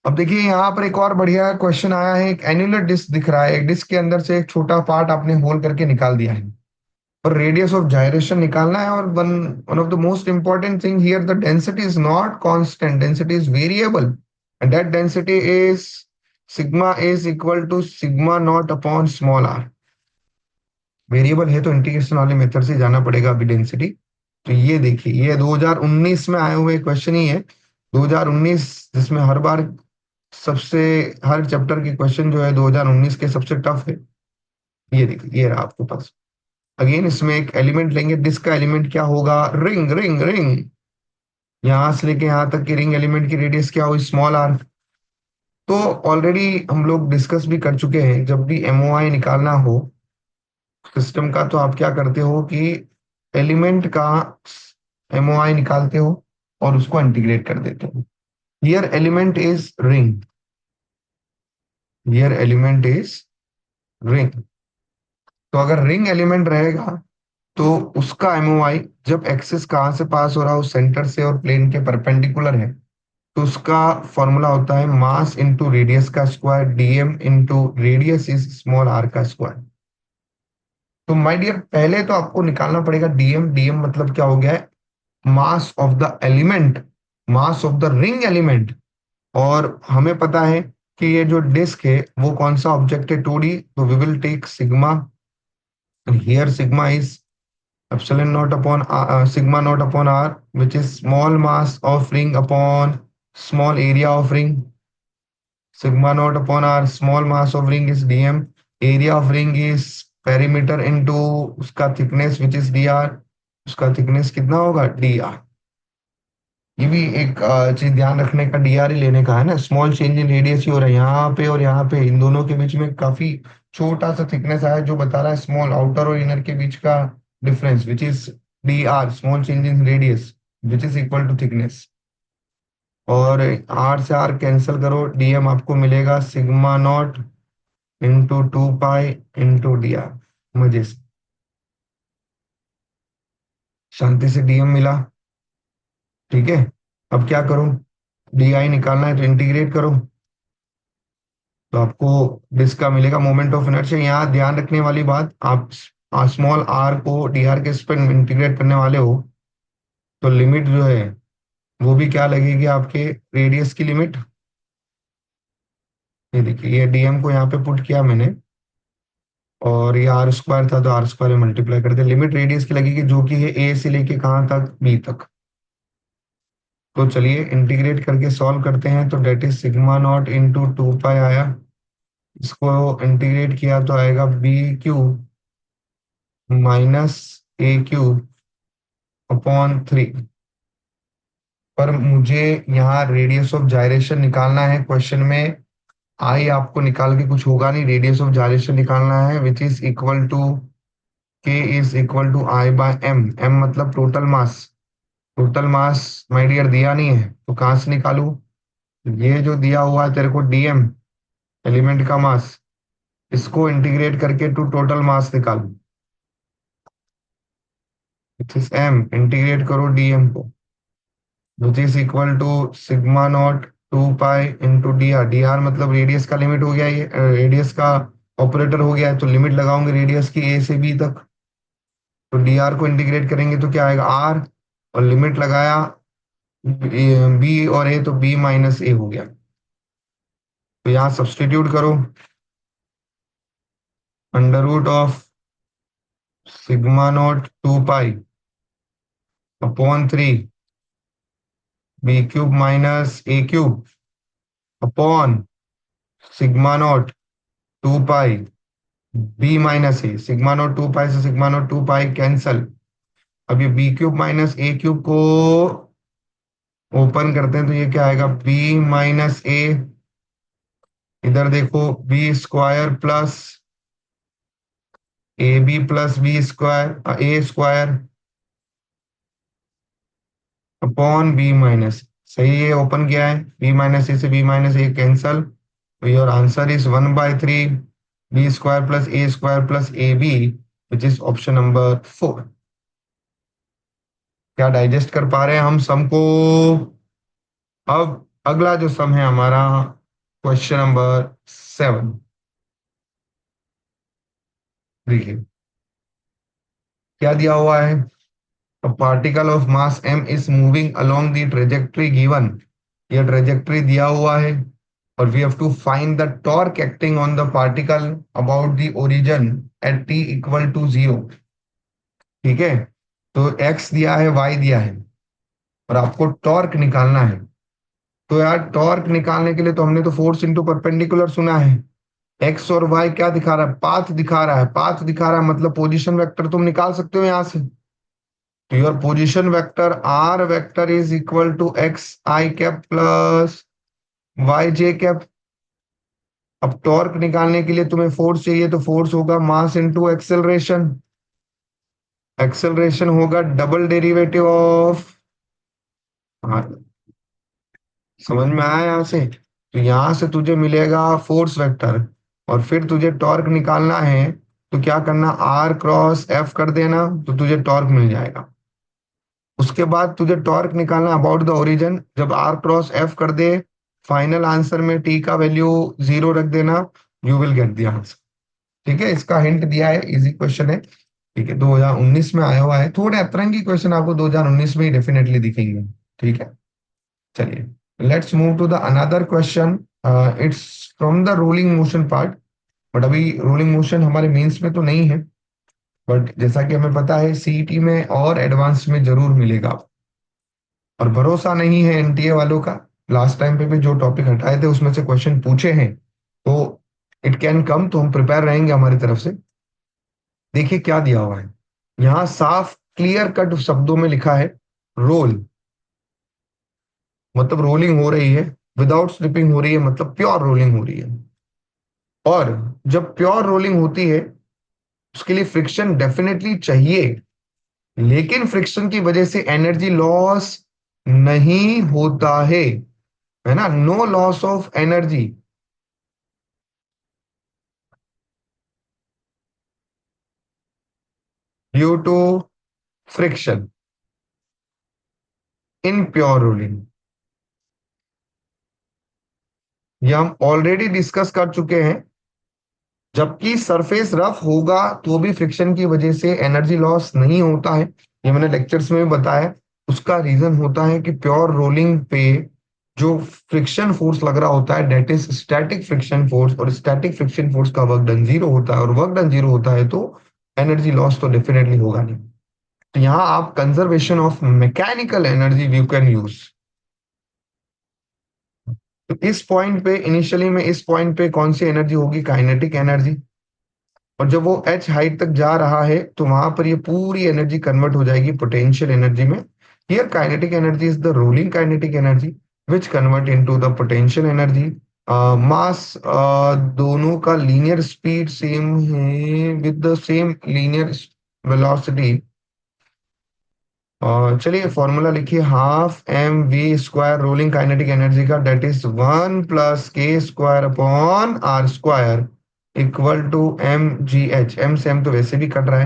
A: अब देखिए यहाँ पर एक और बढ़िया क्वेश्चन आया है, एक एन्युलर डिस्क दिख रहा है, एक डिस्क के अंदर से एक छोटा पार्ट आपने होल करके निकाल दिया है और रेडियस ऑफ जायरेशन निकालना है। और one one of the most important thing here, the density is not constant, density is variable, and that density is sigma is equal to sigma naught upon small R. Variable है तो integration वाले method से जाना पड़ेगा अभी density. तो ये देखिए, ये 2019 में आए हुए क्वेश्चन ही है, 2019, जिसमें हर बार सबसे, हर चैप्टर के क्वेश्चन जो है 2019 के सबसे टफ है। ये देखिए, ये रहा आपके पास। अगेन इसमें एक एलिमेंट लेंगे, डिस्क का एलिमेंट क्या होगा, रिंग रिंग रिंग। यहां से लेके यहां तक की रिंग एलिमेंट की रेडियस क्या हुई, स्मॉल आर। तो ऑलरेडी हम लोग डिस्कस भी कर चुके हैं, जब भी एमओआई निकालना हो सिस्टम का, तो आप क्या करते हो कि एलिमेंट का एमओआई निकालते हो और उसको इंटीग्रेट कर देते हो। Here element is ring, here element is ring. तो अगर रिंग एलिमेंट रहेगा तो उसका एमओआई, जब एक्सिस कहाँ से पास हो रहा हो, सेंटर से और प्लेन के परपेंडिकुलर है, तो उसका फॉर्मूला होता है मास इंटू रेडियस का square, dM into radius is small R का स्क्वायर। तो माय डियर पहले तो आपको निकालना पड़ेगा डीएम। डीएम मतलब क्या हो गया है, mass of the element, mass of the ring element. और हमें पता है कि ये जो डिस्क है वो कौन सा ऑब्जेक्ट है, 2D, तो we will take sigma. Here sigma is epsilon naught upon sigma naught upon r, which is small mass of ring upon small area of ring. Sigma naught upon r, small mass of ring is dm, area of ring is perimeter into उसका thickness which is dr, उसका thickness कितना होगा, dr। ये भी एक चीज ध्यान रखने का, डीआर ही लेने का है ना, स्मॉल चेंज इन रेडियस ही हो रहा है यहाँ पे, और यहाँ पे इन दोनों के बीच में काफी छोटा सा थिकनेस आया जो बता रहा है स्मॉल आउटर और इनर के बीच का difference, which is d R, small change in radius which is equal to thickness. और आर से आर कैंसिल करो, डीएम आपको मिलेगा sigma naught into 2 pi into D R. मजे से, शांति से डीएम मिला। ठीक है, अब क्या करूं, डी आई निकालना है तो इंटीग्रेट करो, तो आपको डिस्क का मिलेगा मोमेंट ऑफ इनर्शिया। यहाँ ध्यान रखने वाली बात, आप स्मॉल आर को डी आर के स्पेन में इंटीग्रेट करने वाले हो, तो लिमिट जो है वो भी क्या लगेगी, आपके रेडियस की लिमिट। ये देखिए, ये डीएम को यहाँ पे पुट किया मैंने, और ये आर स्क्वायर था तो आर स्क्वायर में मल्टीप्लाई कर दिया, लिमिट रेडियस की लगेगी जो कि है ए से लेके कहाँ तक, बी तक। तो चलिए इंटीग्रेट करके सॉल्व करते हैं, तो that is sigma naught into 2 pi आया, इसको इंटीग्रेट किया तो आएगा b cube minus a cube upon 3। पर मुझे यहाँ रेडियस ऑफ जायरेशन निकालना है, क्वेश्चन में आई आपको निकाल के कुछ होगा नहीं, रेडियस ऑफ जायरेशन निकालना है, which is equal to K is equal to I by M. M मतलब total mass, total mass my dear दिया नहीं है तो कहां से निकालू? ये जो दिया हुआ है तेरे को डीएम, एलिमेंट का मास, इसको इंटीग्रेट करके तू टोटल मास निकाल। इट इज एम, इंटीग्रेट करो डीएम को, which is equal to sigma naught 2 pi into D R. D R मतलब रेडियस का लिमिट हो गया, ये रेडियस का ऑपरेटर हो गया है, तो लिमिट लगाओगे रेडियस की ए से बी तक। तो डी आर को इंटीग्रेट करेंगे तो क्या आएगा आर, और लिमिट लगाया बी और ए, तो बी माइनस ए हो गया। तो यहाँ सब्सटीट्यूट करो, under root of sigma naught 2 pi upon 3 b cube minus a cube upon sigma naught 2 pi b minus a. Sigma naught 2 pi से सिग्मा नोट 2 पाई कैंसल। अब ये b cube minus a cube को open करते हैं तो ये क्या आएगा, बी माइनस ए, इधर देखो b square plus a b plus b square a square upon b minus. सही है, ओपन किया है, बी माइनस ए से बी माइनस ए कैंसल, तो your answer is 1/3 b square plus a square plus a b, which is option number 4। क्या digest कर पा रहे हैं हम सम को? अब अगला जो सम है हमारा, क्वेश्चन नंबर 7। देखिए क्या दिया हुआ है, a particle of mass m is moving along the trajectory given। ये ट्रेजेक्ट्री दिया हुआ है और we have to find the torque acting on the particle about the origin at t equal to 0। ठीक है, तो x दिया है, y दिया है, और आपको टॉर्क निकालना है। तो यार टॉर्क निकालने के लिए तो हमने तो फोर्स इंटू परपेंडिकुलर सुना है। एक्स और वाई क्या दिखा रहा है, पाथ दिखा रहा है, पाथ दिखा रहा है मतलब पोजीशन वेक्टर तुम निकाल सकते हो यहां से। तो your position vector R vector is equal to x i cap plus y j cap. अब टॉर्क निकालने के लिए तुम्हें फोर्स चाहिए, तो फोर्स होगा मास इंटू एक्सेलरेशन। एक्सेलरेशन होगा डबल डेरिवेटिव ऑफ, समझ में आया यहाँ से? तो यहाँ से तुझे मिलेगा फोर्स वेक्टर, और फिर तुझे टॉर्क निकालना है तो क्या करना, आर क्रॉस एफ कर देना, तो तुझे टॉर्क मिल जाएगा। उसके बाद तुझे टॉर्क निकालना अबाउट द ओरिजिन, जब आर क्रॉस एफ कर दे, फाइनल आंसर में टी का वैल्यू 0 रख देना, you will get the answer. ठीक है, इसका हिंट दिया है, इजी क्वेश्चन है। ठीक है, 2019 में आया हुआ है, थोड़े अतरंगी क्वेश्चन आपको 2019 में ही डेफिनेटली दिखेंगे। ठीक है, चलिए let's move to the another question. It's from the rolling motion part, but अभी रोलिंग मोशन हमारे मेंस में तो नहीं है, बट जैसा कि हमें पता है सीईटी में और एडवांस में जरूर मिलेगा। और भरोसा नहीं है एनटीए वालों का, लास्ट टाइम पे भी जो टॉपिक हटाए थे उसमें से क्वेश्चन पूछे हैं, तो इट कैन कम, तो हम प्रिपेयर रहेंगे हमारी तरफ से। देखिए क्या दिया हुआ है, यहाँ साफ क्लियर कट शब्दों में लिखा है रोल, मतलब रोलिंग हो रही है, विदाउट स्लिपिंग हो रही है, मतलब प्योर रोलिंग हो रही है। और जब प्योर रोलिंग होती है उसके लिए फ्रिक्शन डेफिनेटली चाहिए, लेकिन फ्रिक्शन की वजह से एनर्जी लॉस नहीं होता है ना, no loss of energy due to friction in pure rolling. ये हम ऑलरेडी डिस्कस कर चुके हैं, जबकि सरफेस रफ होगा तो भी फ्रिक्शन की वजह से एनर्जी लॉस नहीं होता है, ये मैंने लेक्चर्स में भी बताया। उसका रीजन होता है कि प्योर रोलिंग पे जो फ्रिक्शन फोर्स लग रहा होता है that is static friction force, और स्टैटिक फ्रिक्शन फोर्स का वर्क डन 0 होता है, और वर्क डन 0 होता है तो एनर्जी लॉस तो डेफिनेटली होगा नहीं। तो यहाँ आप conservation of mechanical energy you can use. तो इस पॉइंट पे इनिशियली में इस पॉइंट पे कौन सी एनर्जी होगी, काइनेटिक एनर्जी, और जब वो एच हाइट तक जा रहा है तो वहां पर ये पूरी एनर्जी कन्वर्ट हो जाएगी पोटेंशियल एनर्जी में। Here kinetic energy is the rolling kinetic energy which convert into the potential energy. Mass दोनों का लीनियर स्पीड सेम है with the same linear velocity, और चलिए फॉर्मूला लिखिए, half M V square rolling kinetic energy का, that is 1 + k² upon r² equal to mgh। M से M तो वैसे भी कट रहा है,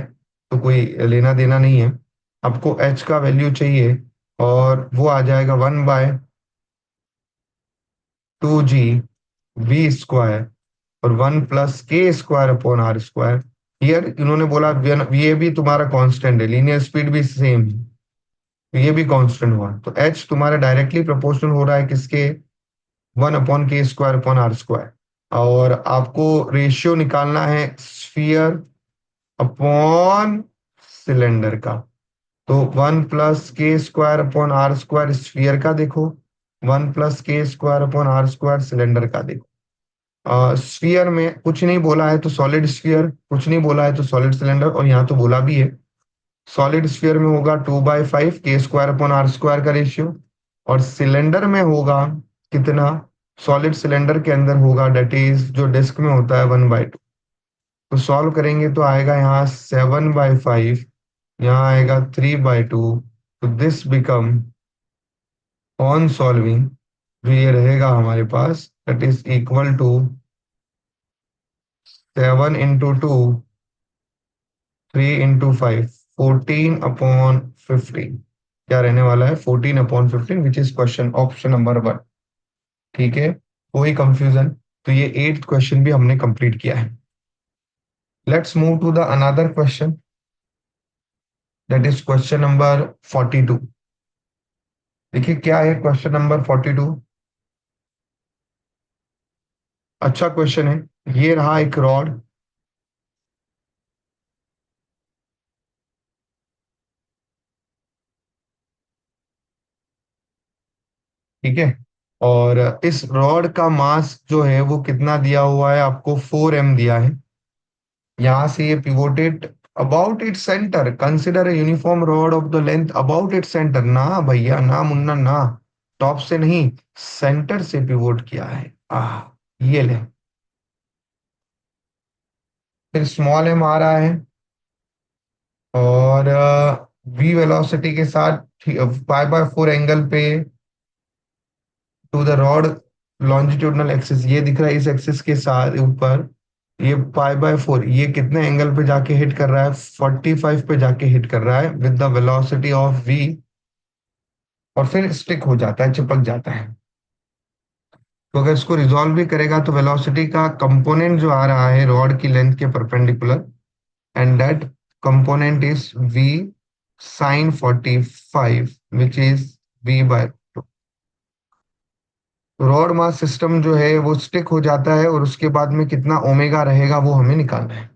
A: तो कोई लेना देना नहीं है। आपको h का वैल्यू चाहिए, और वो आ जाएगा 1/2g v² और 1 + k² अपॉन r²। हियर इन्होंने बोला ये भी तुम्हारा कांस्टेंट है, लीनियर स्पीड भी सेम है, तो ये भी कांस्टेंट हुआ, तो h तुम्हारा डायरेक्टली प्रोपोर्शनल हो रहा है किसके, 1/k² अपॉन r²। और आपको रेशियो निकालना है स्फीयर अपॉन सिलेंडर का। तो 1 + k² अपॉन r² स्फीयर का देखो, 1 + k² अपॉन r² सिलेंडर का देखो। स्फीयर में कुछ नहीं बोला है तो सॉलिड स्फीयर, कुछ नहीं बोला है तो सॉलिड सिलेंडर, और यहाँ तो बोला भी है। सॉलिड स्फीयर में होगा 2/5 k² अपॉन r² का रेशियो, और सिलेंडर में होगा कितना, सॉलिड सिलेंडर के अंदर होगा डेट इज जो डिस्क में होता है 1/2। तो सॉल्व करेंगे तो आएगा यहाँ 7/5, यहाँ आएगा 3/2। तो दिस बिकम ऑन सॉल्विंग, जो ये रहेगा हमारे पास, दैट इज इक्वल टू 7 × 2, 3 × 5, 14/15। क्या रहने वाला है, 14/15, which is question option number 1। ठीक है, कोई कंफ्यूजन? तो ये 8th क्वेश्चन भी हमने कंप्लीट किया है। Let's move to the another question, that is question number 42। देखिए क्या है क्वेश्चन नंबर 42। अच्छा क्वेश्चन है। ये रहा एक रॉड, ठीक है, और इस रॉड का मास जो है वो कितना दिया हुआ है आपको, 4m दिया है। यहाँ से ये pivoted about it centre, consider a uniform rod of the length about it centre. ना भैया, ना मुन्ना ना, टॉप से नहीं, सेंटर से पिवोट किया है। ये ले, फिर स्मॉल एम आ रहा है, और वी वेलोसिटी के साथ 5/4 एंगल पे to the rod longitudinal axis, ये दिख रहा है इस एक्सिस के साथ ऊपर। ये π/4 ये कितने एंगल पे जाके हिट कर रहा है, 45 पे जाके हिट कर रहा है with the velocity of v, और फिर स्टिक हो जाता है, चिपक जाता है। तो अगर इसको रिजॉल्व भी करेगा तो वेलोसिटी का कंपोनेंट जो आ रहा है रॉड की लेंथ के perpendicular, and that component is v sin 45 which is v/2। Rod mass system जो है वो स्टिक हो जाता है, और उसके बाद में कितना ओमेगा रहेगा वो हमें निकालना है।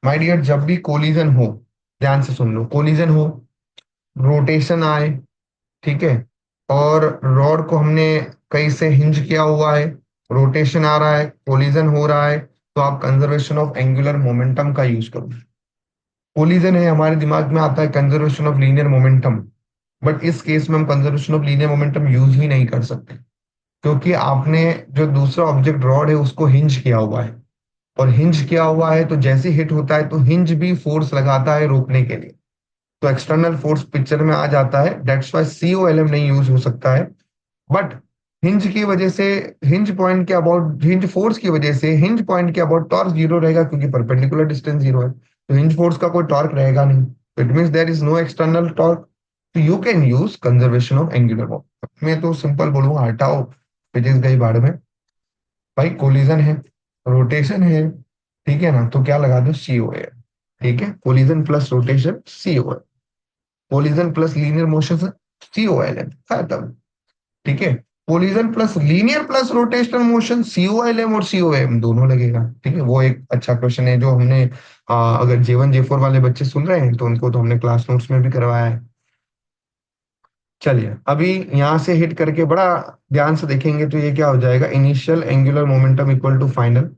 A: माय डियर, जब भी कोलिजन हो, ध्यान से सुन लो, कोलिजन हो, रोटेशन आए, ठीक है, और रॉड को हमने कहीं से हिंज किया हुआ है, रोटेशन आ रहा है, कोलिजन हो रहा है, तो आप कंजर्वेशन ऑफ एंगुलर मोमेंटम का यूज करो। कोलिजन है, हमारे दिमाग में आता है conservation of linear momentum, but इस केस में हम conservation of linear momentum use ही नहीं कर सकते, क्योंकि आपने जो दूसरा ऑब्जेक्ट रॉड है उसको हिंज किया हुआ है, और हिंज किया हुआ है तो जैसे हिट होता है तो हिंज भी फोर्स लगाता है रोकने के लिए, तो एक्सटर्नल फोर्स पिक्चर में आ जाता है, दैट्स वाई COLM नहीं यूज हो सकता है। बट हिंज की वजह से, हिंज पॉइंट के अबाउट, हिंज फोर्स की वजह से हिंज पॉइंट के अबाउट टॉर्क जीरो रहेगा, क्योंकि परपेंडिकुलर डिस्टेंस जीरो है, तो हिंज फोर्स का कोई टॉर्क रहेगा नहीं, तो it means there is no external torque, तो you can use conservation of angular momentum. मैं तो सिंपल बोलूंगा, हटाओ फिजिक्स गई बाढ़ में, भाई कोलिजन है, रोटेशन है, ठीक है ना, तो क्या लगा दो, COA। ठीक है, collision plus rotation COA, collision plus linear motion COLM, खत्म। ठीक है, collision plus linear plus rotational motion COLM और COM दोनों लगेगा। ठीक है, वो एक अच्छा क्वेश्चन है जो हमने अगर J1 J4 वाले बच्चे सुन रहे हैं तो उनको तो हमने क्लास नोट्स में भी करवाया है। चलिए अभी यहाँ से हिट करके बड़ा ध्यान से देखेंगे तो ये क्या हो जाएगा, initial angular momentum equal to final.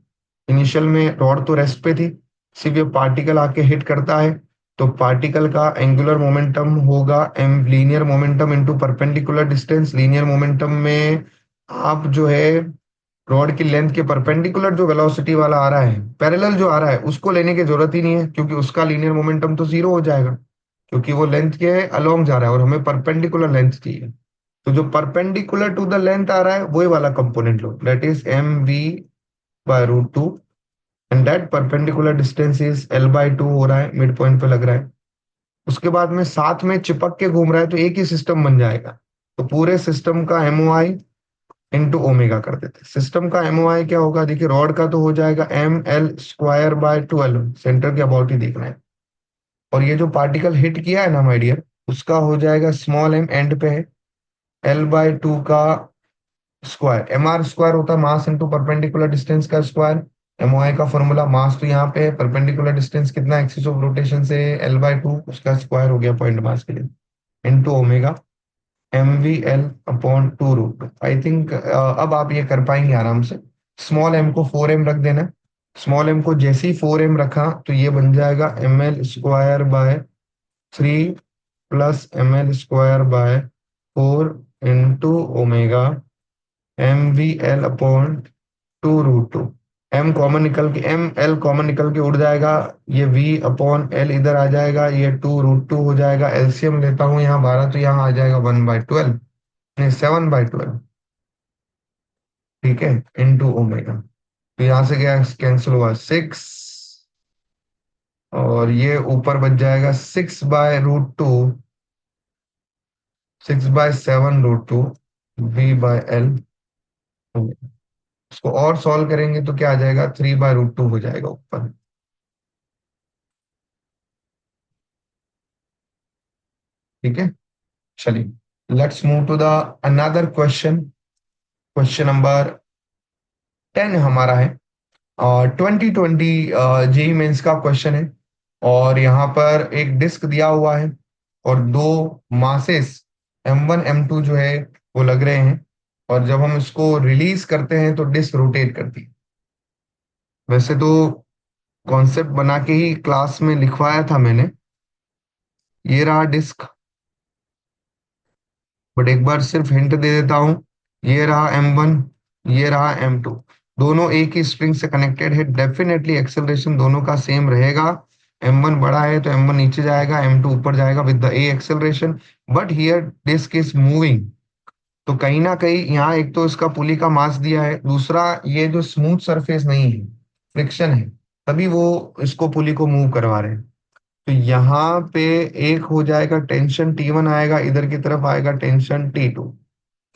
A: Initial में रॉड तो रेस्ट पे थी, सिर्फ ये पार्टिकल आके हिट करता है, तो पार्टिकल का एंगुलर मोमेंटम होगा M linear momentum into perpendicular distance. Linear momentum में आप जो है रॉड की लेंथ के परपेंडिकुलर जो वेलोसिटी वाला आ रहा है, पैरेलल जो आ रहा है, उसको लेने की जरूरत ही नहीं है, क्योंकि उसका लीनियर मोमेंटम तो जीरो हो जाएगा। क्योंकि वो लेंथ क्या है, अलोंग जा रहा है और हमें परपेंडिकुलर लेंथ चाहिए। तो जो परपेंडिकुलर टू द लेंथ आ रहा है वही वाला कंपोनेंट लो, that is M V by root two, and that perpendicular distance is L by two हो रहा है, मिड पॉइंट पे लग रहा है। उसके बाद में साथ में चिपक के घूम रहा है तो एक ही सिस्टम बन जाएगा। तो पूरे सिस्टम का एमओआई इंटू ओमेगा कर देते। सिस्टम का एमओआई क्या होगा, देखिए रॉड का तो हो जाएगा M L square by 12, center के अबाउट ही देखना है। और ये जो पार्टिकल हिट किया है ना माय डियर, उसका हो जाएगा स्मॉल एम एंड पे है, एल बाय टू का स्क्वायर। एम आर स्क्वायर होता है मास इंटू परपेंडिकुलर डिस्टेंस का स्क्वायर। एमओआई का फॉर्मूला, मास तो यहाँ पे है, परपेंडिकुलर डिस्टेंस कितना एक्सिस ऑफ रोटेशन से एल बाय टू, उसका स्क्वायर हो गया पॉइंट मास के लिए, into omega M V L upon two root. I think अब आप ये कर पाएंगे आराम से। स्मॉल एम को 4m रख देना। स्मॉल एम को जैसे ही 4m रखा तो ये बन जाएगा M L square by 3 plus M L square by 4 into omega M V L upon two root two. M L common निकल के उड़ जाएगा, ये v अपॉन एल इधर आ जाएगा, ये टू रूट टू हो जाएगा। एलसीएम लेता हूँ यहाँ 12, तो यहाँ आ जाएगा 1/12, नहीं 7/12, ठीक है, इंटू ओमेगा। तो यहाँ से क्या कैंसिल हुआ 6, और ये ऊपर बच जाएगा 6/√2, 6/7√2 v/l। इसको और सॉल्व करेंगे तो क्या आ जाएगा, 3/√2 हो जाएगा ऊपर। ठीक है, चलिए let's move to the another question. Question number 10 हमारा है, और 2020 जेई मेंस का क्वेश्चन है। और यहाँ पर एक डिस्क दिया हुआ है और दो मासेस M1 M2 जो है वो लग रहे हैं, और जब हम इसको रिलीज करते हैं तो डिस्क रोटेट करती है। वैसे तो कॉन्सेप्ट बना के ही क्लास में लिखवाया था मैंने, ये रहा डिस्क, बट एक बार सिर्फ हिंट दे देता हूँ। ये रहा M1, ये रहा M2, दोनों एक ही स्प्रिंग से कनेक्टेड है। डेफिनेटली एक्सेलरेशन दोनों का सेम रहेगा। M1 बड़ा है तो M1 नीचे जाएगा, M2 ऊपर जाएगा with the a acceleration. But here disc is moving, तो कहीं ना कहीं यहाँ एक तो इसका पुली का मास दिया है, दूसरा ये जो स्मूथ सरफेस नहीं है, फ्रिक्शन है, तभी वो इसको पुली को मूव करवा रहे हैं। तो यहाँ पे एक हो जाएगा टेंशन T1 आएगा, इधर की तरफ आएगा टेंशन T2।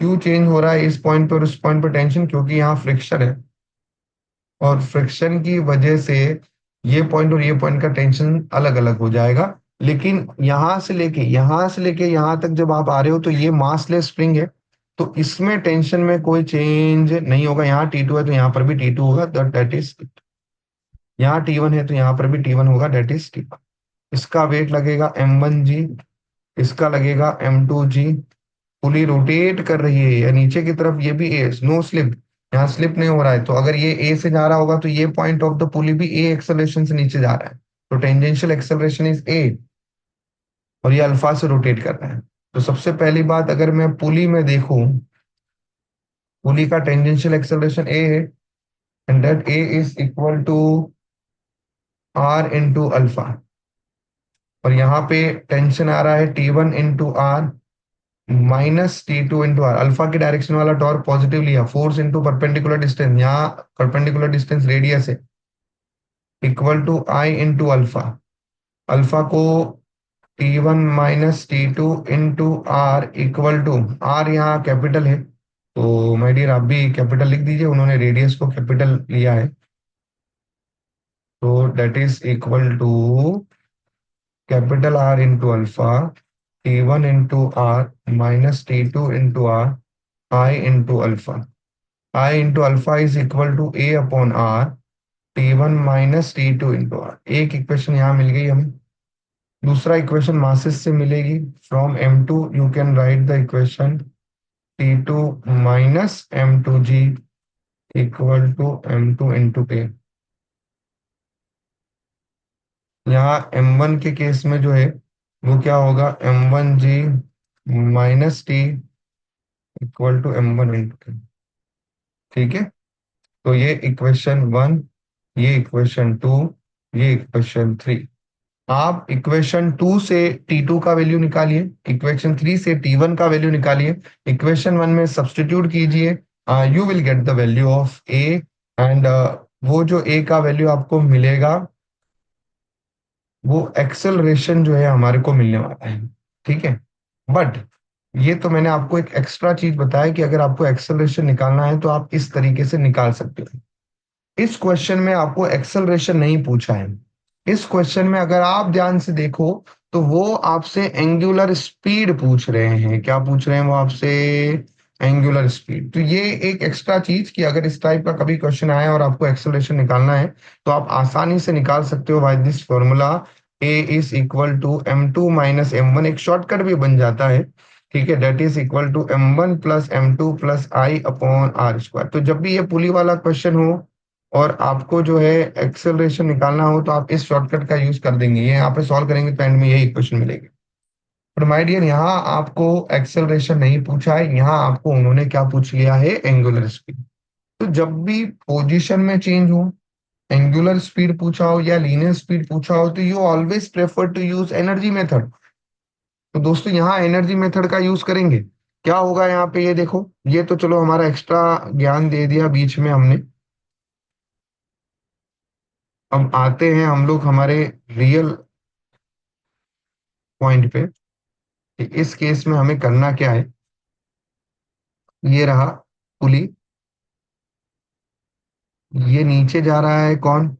A: क्यों चेंज हो रहा है इस पॉइंट पर उस पॉइंट पर टेंशन, क्योंकि यहाँ फ्रिक्शन है, और फ्रिक्शन की वजह से ये पॉइंट और ये पॉइंट का टेंशन अलग अलग हो जाएगा। लेकिन यहां से लेके यहां तक जब आप आ रहे हो तो ये मासलेस स्प्रिंग है, तो इसमें टेंशन में कोई चेंज नहीं होगा। यहाँ T2 है तो यहाँ पर भी T2 होगा, दैट इज, यहाँ T1 है तो यहाँ पर भी T1 होगा, दैट इज T1। इसका वेट लगेगा M1G, इसका लगेगा M2G। पुली रोटेट कर रही है या नीचे की तरफ, ये भी ए, नो स्लिप, यहाँ स्लिप नहीं हो रहा है। तो अगर ये ए से जा रहा होगा तो ये पॉइंट ऑफ द पुली भी ए एक्सेलरेशन से नीचे जा रहा है, तो टेंजेंशियल एक्सेलरेशन इज ए, और ये अल्फा से रोटेट कर रहा है। तो सबसे पहली बात, अगर मैं पुली में देखूं, पुली का टेंजेंशियल एक्सेलरेशन ए है, and that a is equal to R into alpha. और यहाँ पे टेंशन आ रहा है T1 into R minus T2 into R. Alpha की डायरेक्शन वाला टॉर्क पॉजिटिव लिया, फोर्स इंटू परपेंडिकुलर डिस्टेंस, यहाँ परपेंडिकुलर डिस्टेंस रेडियस है, equal to I into alpha. Alpha को T1 minus T2 into R equal to, R यहाँ capital है तो my dear आप भी कैपिटल लिख दीजिए, उन्होंने रेडियस को कैपिटल लिया है, तो that is equal to capital R into alpha, T1 into R minus T2 into R, I into alpha. I into alpha is equal to A upon R, T1 minus T2 into R. एक equation यहाँ मिल गई हमें, दूसरा equation masses से मिलेगी। From M2 you can write the equation T2 minus M2G equal to M2 into A. यहाँ M1 के केस में जो है वो क्या होगा, M1G minus T equal to M1 into A. ठीक है, तो ये इक्वेशन 1, ये इक्वेशन 2, ये इक्वेशन 3। आप इक्वेशन 2 से T2 का वैल्यू निकालिए, इक्वेशन 3 से T1 का वैल्यू निकालिए, इक्वेशन 1 में सब्स्टिट्यूट कीजिए, you will get the value of A. And वो जो ए का वैल्यू आपको मिलेगा, वो एक्सेलरेशन जो है हमारे को मिलने वाला है। ठीक है, बट ये तो मैंने आपको एक एक्स्ट्रा चीज बताया कि अगर आपको एक्सेलरेशन निकालना है तो आप इस तरीके से निकाल सकते हो। इस क्वेश्चन में आपको एक्सेलरेशन नहीं पूछा है। इस क्वेश्चन में अगर आप ध्यान से देखो तो वो आपसे एंगुलर स्पीड पूछ रहे हैं। क्या पूछ रहे हैं वो आपसे? Angular speed. तो ये एक एक्स्ट्रा चीज कि अगर इस टाइप का कभी क्वेश्चन आए और आपको एक्सेलरेशन निकालना है तो आप आसानी से निकाल सकते हो by this formula, a is equal to m2 - m1। एक शॉर्टकट भी बन जाता है। ठीक है, that is equal to m1 + m2 + I/r²। तो जब भी ये पुली वाला क्वेश्चन हो और आपको जो है एक्सेलरेशन निकालना हो तो आप इस शॉर्टकट का यूज कर देंगे। ये यहाँ पे सॉल्व करेंगे तो एंड में यही इक्वेशन मिलेगी। पर माय डियर, यहाँ आपको एक्सेलरेशन नहीं पूछा है, यहाँ आपको उन्होंने क्या पूछ लिया है? Angular speed. तो जब भी पोजीशन में चेंज हो, एंगुलर स्पीड पूछा हो या लीनियर स्पीड पूछा हो, तो you always prefer to use energy method. तो दोस्तों यहाँ एनर्जी मेथड का यूज करेंगे। क्या होगा यहाँ पे? ये देखो, ये तो चलो हमारा एक्स्ट्रा ज्ञान दे दिया बीच में हमने। अब आते हैं हम लोग हमारे रियल पॉइंट पे कि इस केस में हमें करना क्या है। ये रहा पुली, ये नीचे जा रहा है कौन?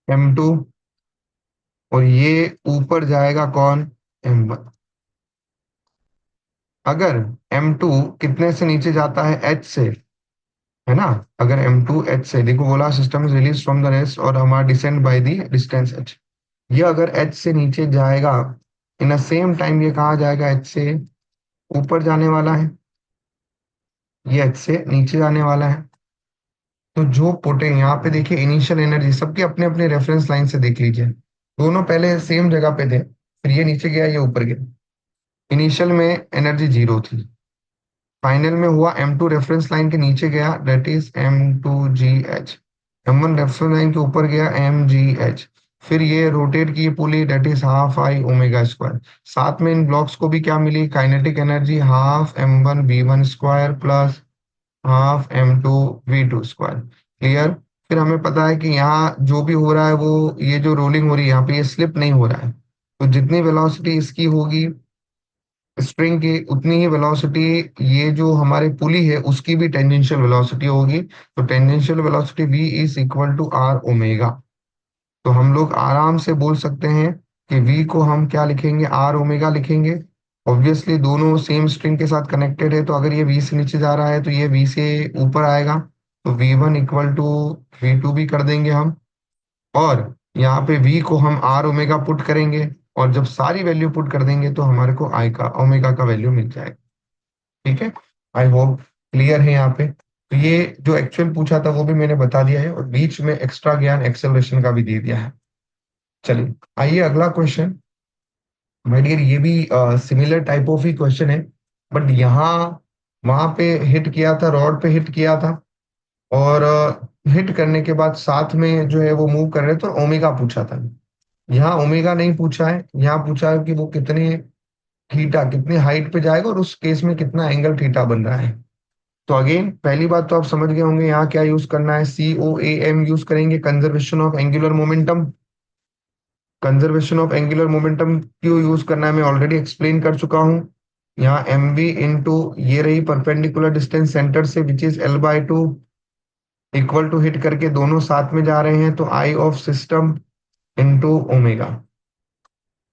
A: M2। और ये ऊपर जाएगा कौन? M1। अगर M2 कितने से नीचे जाता है? H से, है ना? अगर M2 H से, देखो बोला system is release from the rest और हमारा descend by the distance H। ये अगर H से नीचे जाएगा, इन अ सेम टाइम ये कहाँ जाएगा? H से ऊपर जाने वाला है, ये H से नीचे जाने वाला है। तो जो पोटें यहाँ पे देखिए, इनिशियल एनर्जी सबके अपने अपने रेफरेंस लाइन से देख लीजिए। दोनों पहले सेम जगह पे थे, फिर ये नीचे गया, ये ऊपर गया। इनिशियल में एनर्जी जीरो थी, फाइनल में हुआ M2 रेफरेंस लाइन के नीचे गया, that is M2GH। M1 reference line के ऊपर गया, MGH। फिर ये रोटेट की पुली, दैट इज ½ I ω²। साथ में इन ब्लॉक्स को भी क्या मिली? Kinetic energy ½M1V1² plus ½M2V2²। Clear? फिर हमें पता है कि यहाँ जो भी हो रहा है वो, ये जो रोलिंग हो रही है यहाँ पे, ये स्लिप नहीं हो रहा है। तो जितनी वेलोसिटी इसकी होगी स्प्रिंग की, उतनी ही वेलोसिटी ये जो हमारे पुली है उसकी भी टेंजेंशियल वेलोसिटी होगी। तो tangential velocity V is equal to R⍵। तो हम लोग आराम से बोल सकते हैं कि V को हम क्या लिखेंगे? R⍵ लिखेंगे। ऑब्वियसली दोनों सेम स्ट्रिंग के साथ कनेक्टेड है, तो अगर ये V से नीचे जा रहा है तो ये V से ऊपर आएगा। तो V1 इक्वल टू V2 भी कर देंगे हम। और यहाँ पे V को हम R⍵ पुट करेंगे, और जब सारी वैल्यू पुट कर देंगे तो हमारे को I का ओमेगा का वैल्यू मिल जाएगा। ठीक है, आई होप क्लियर है यहाँ पे। तो ये जो एक्चुअल पूछा था वो भी मैंने बता दिया है, और बीच में एक्स्ट्रा ज्ञान एक्सेलरेशन का भी दे दिया है। चलिए आइए अगला क्वेश्चन। माय डियर, ये भी similar type of he question है, बट यहाँ वहां पे हिट किया था, रॉड पे हिट किया था, और हिट करने के बाद साथ में जो है वो मूव कर रहे थे, तो ओमेगा पूछा था। यहाँ ओमेगा नहीं पूछा है, यहाँ पूछा है कि वो कितने थीटा, कितनी हाइट पे जाएगा, और उस केस में कितना एंगल थीटा बन रहा है। तो अगेन पहली बात तो आप समझ गए होंगे, यहाँ क्या यूज करना है? COAM यूज करेंगे, conservation of angular momentum. Conservation of angular momentum क्यों यूज करना है मैं ऑलरेडी एक्सप्लेन कर चुका हूँ। यहाँ MV इंटू ये रही परपेंडिकुलर डिस्टेंस सेंटर से, which is L/2, equal to hit करके दोनों साथ में जा रहे हैं, तो I of system into omega.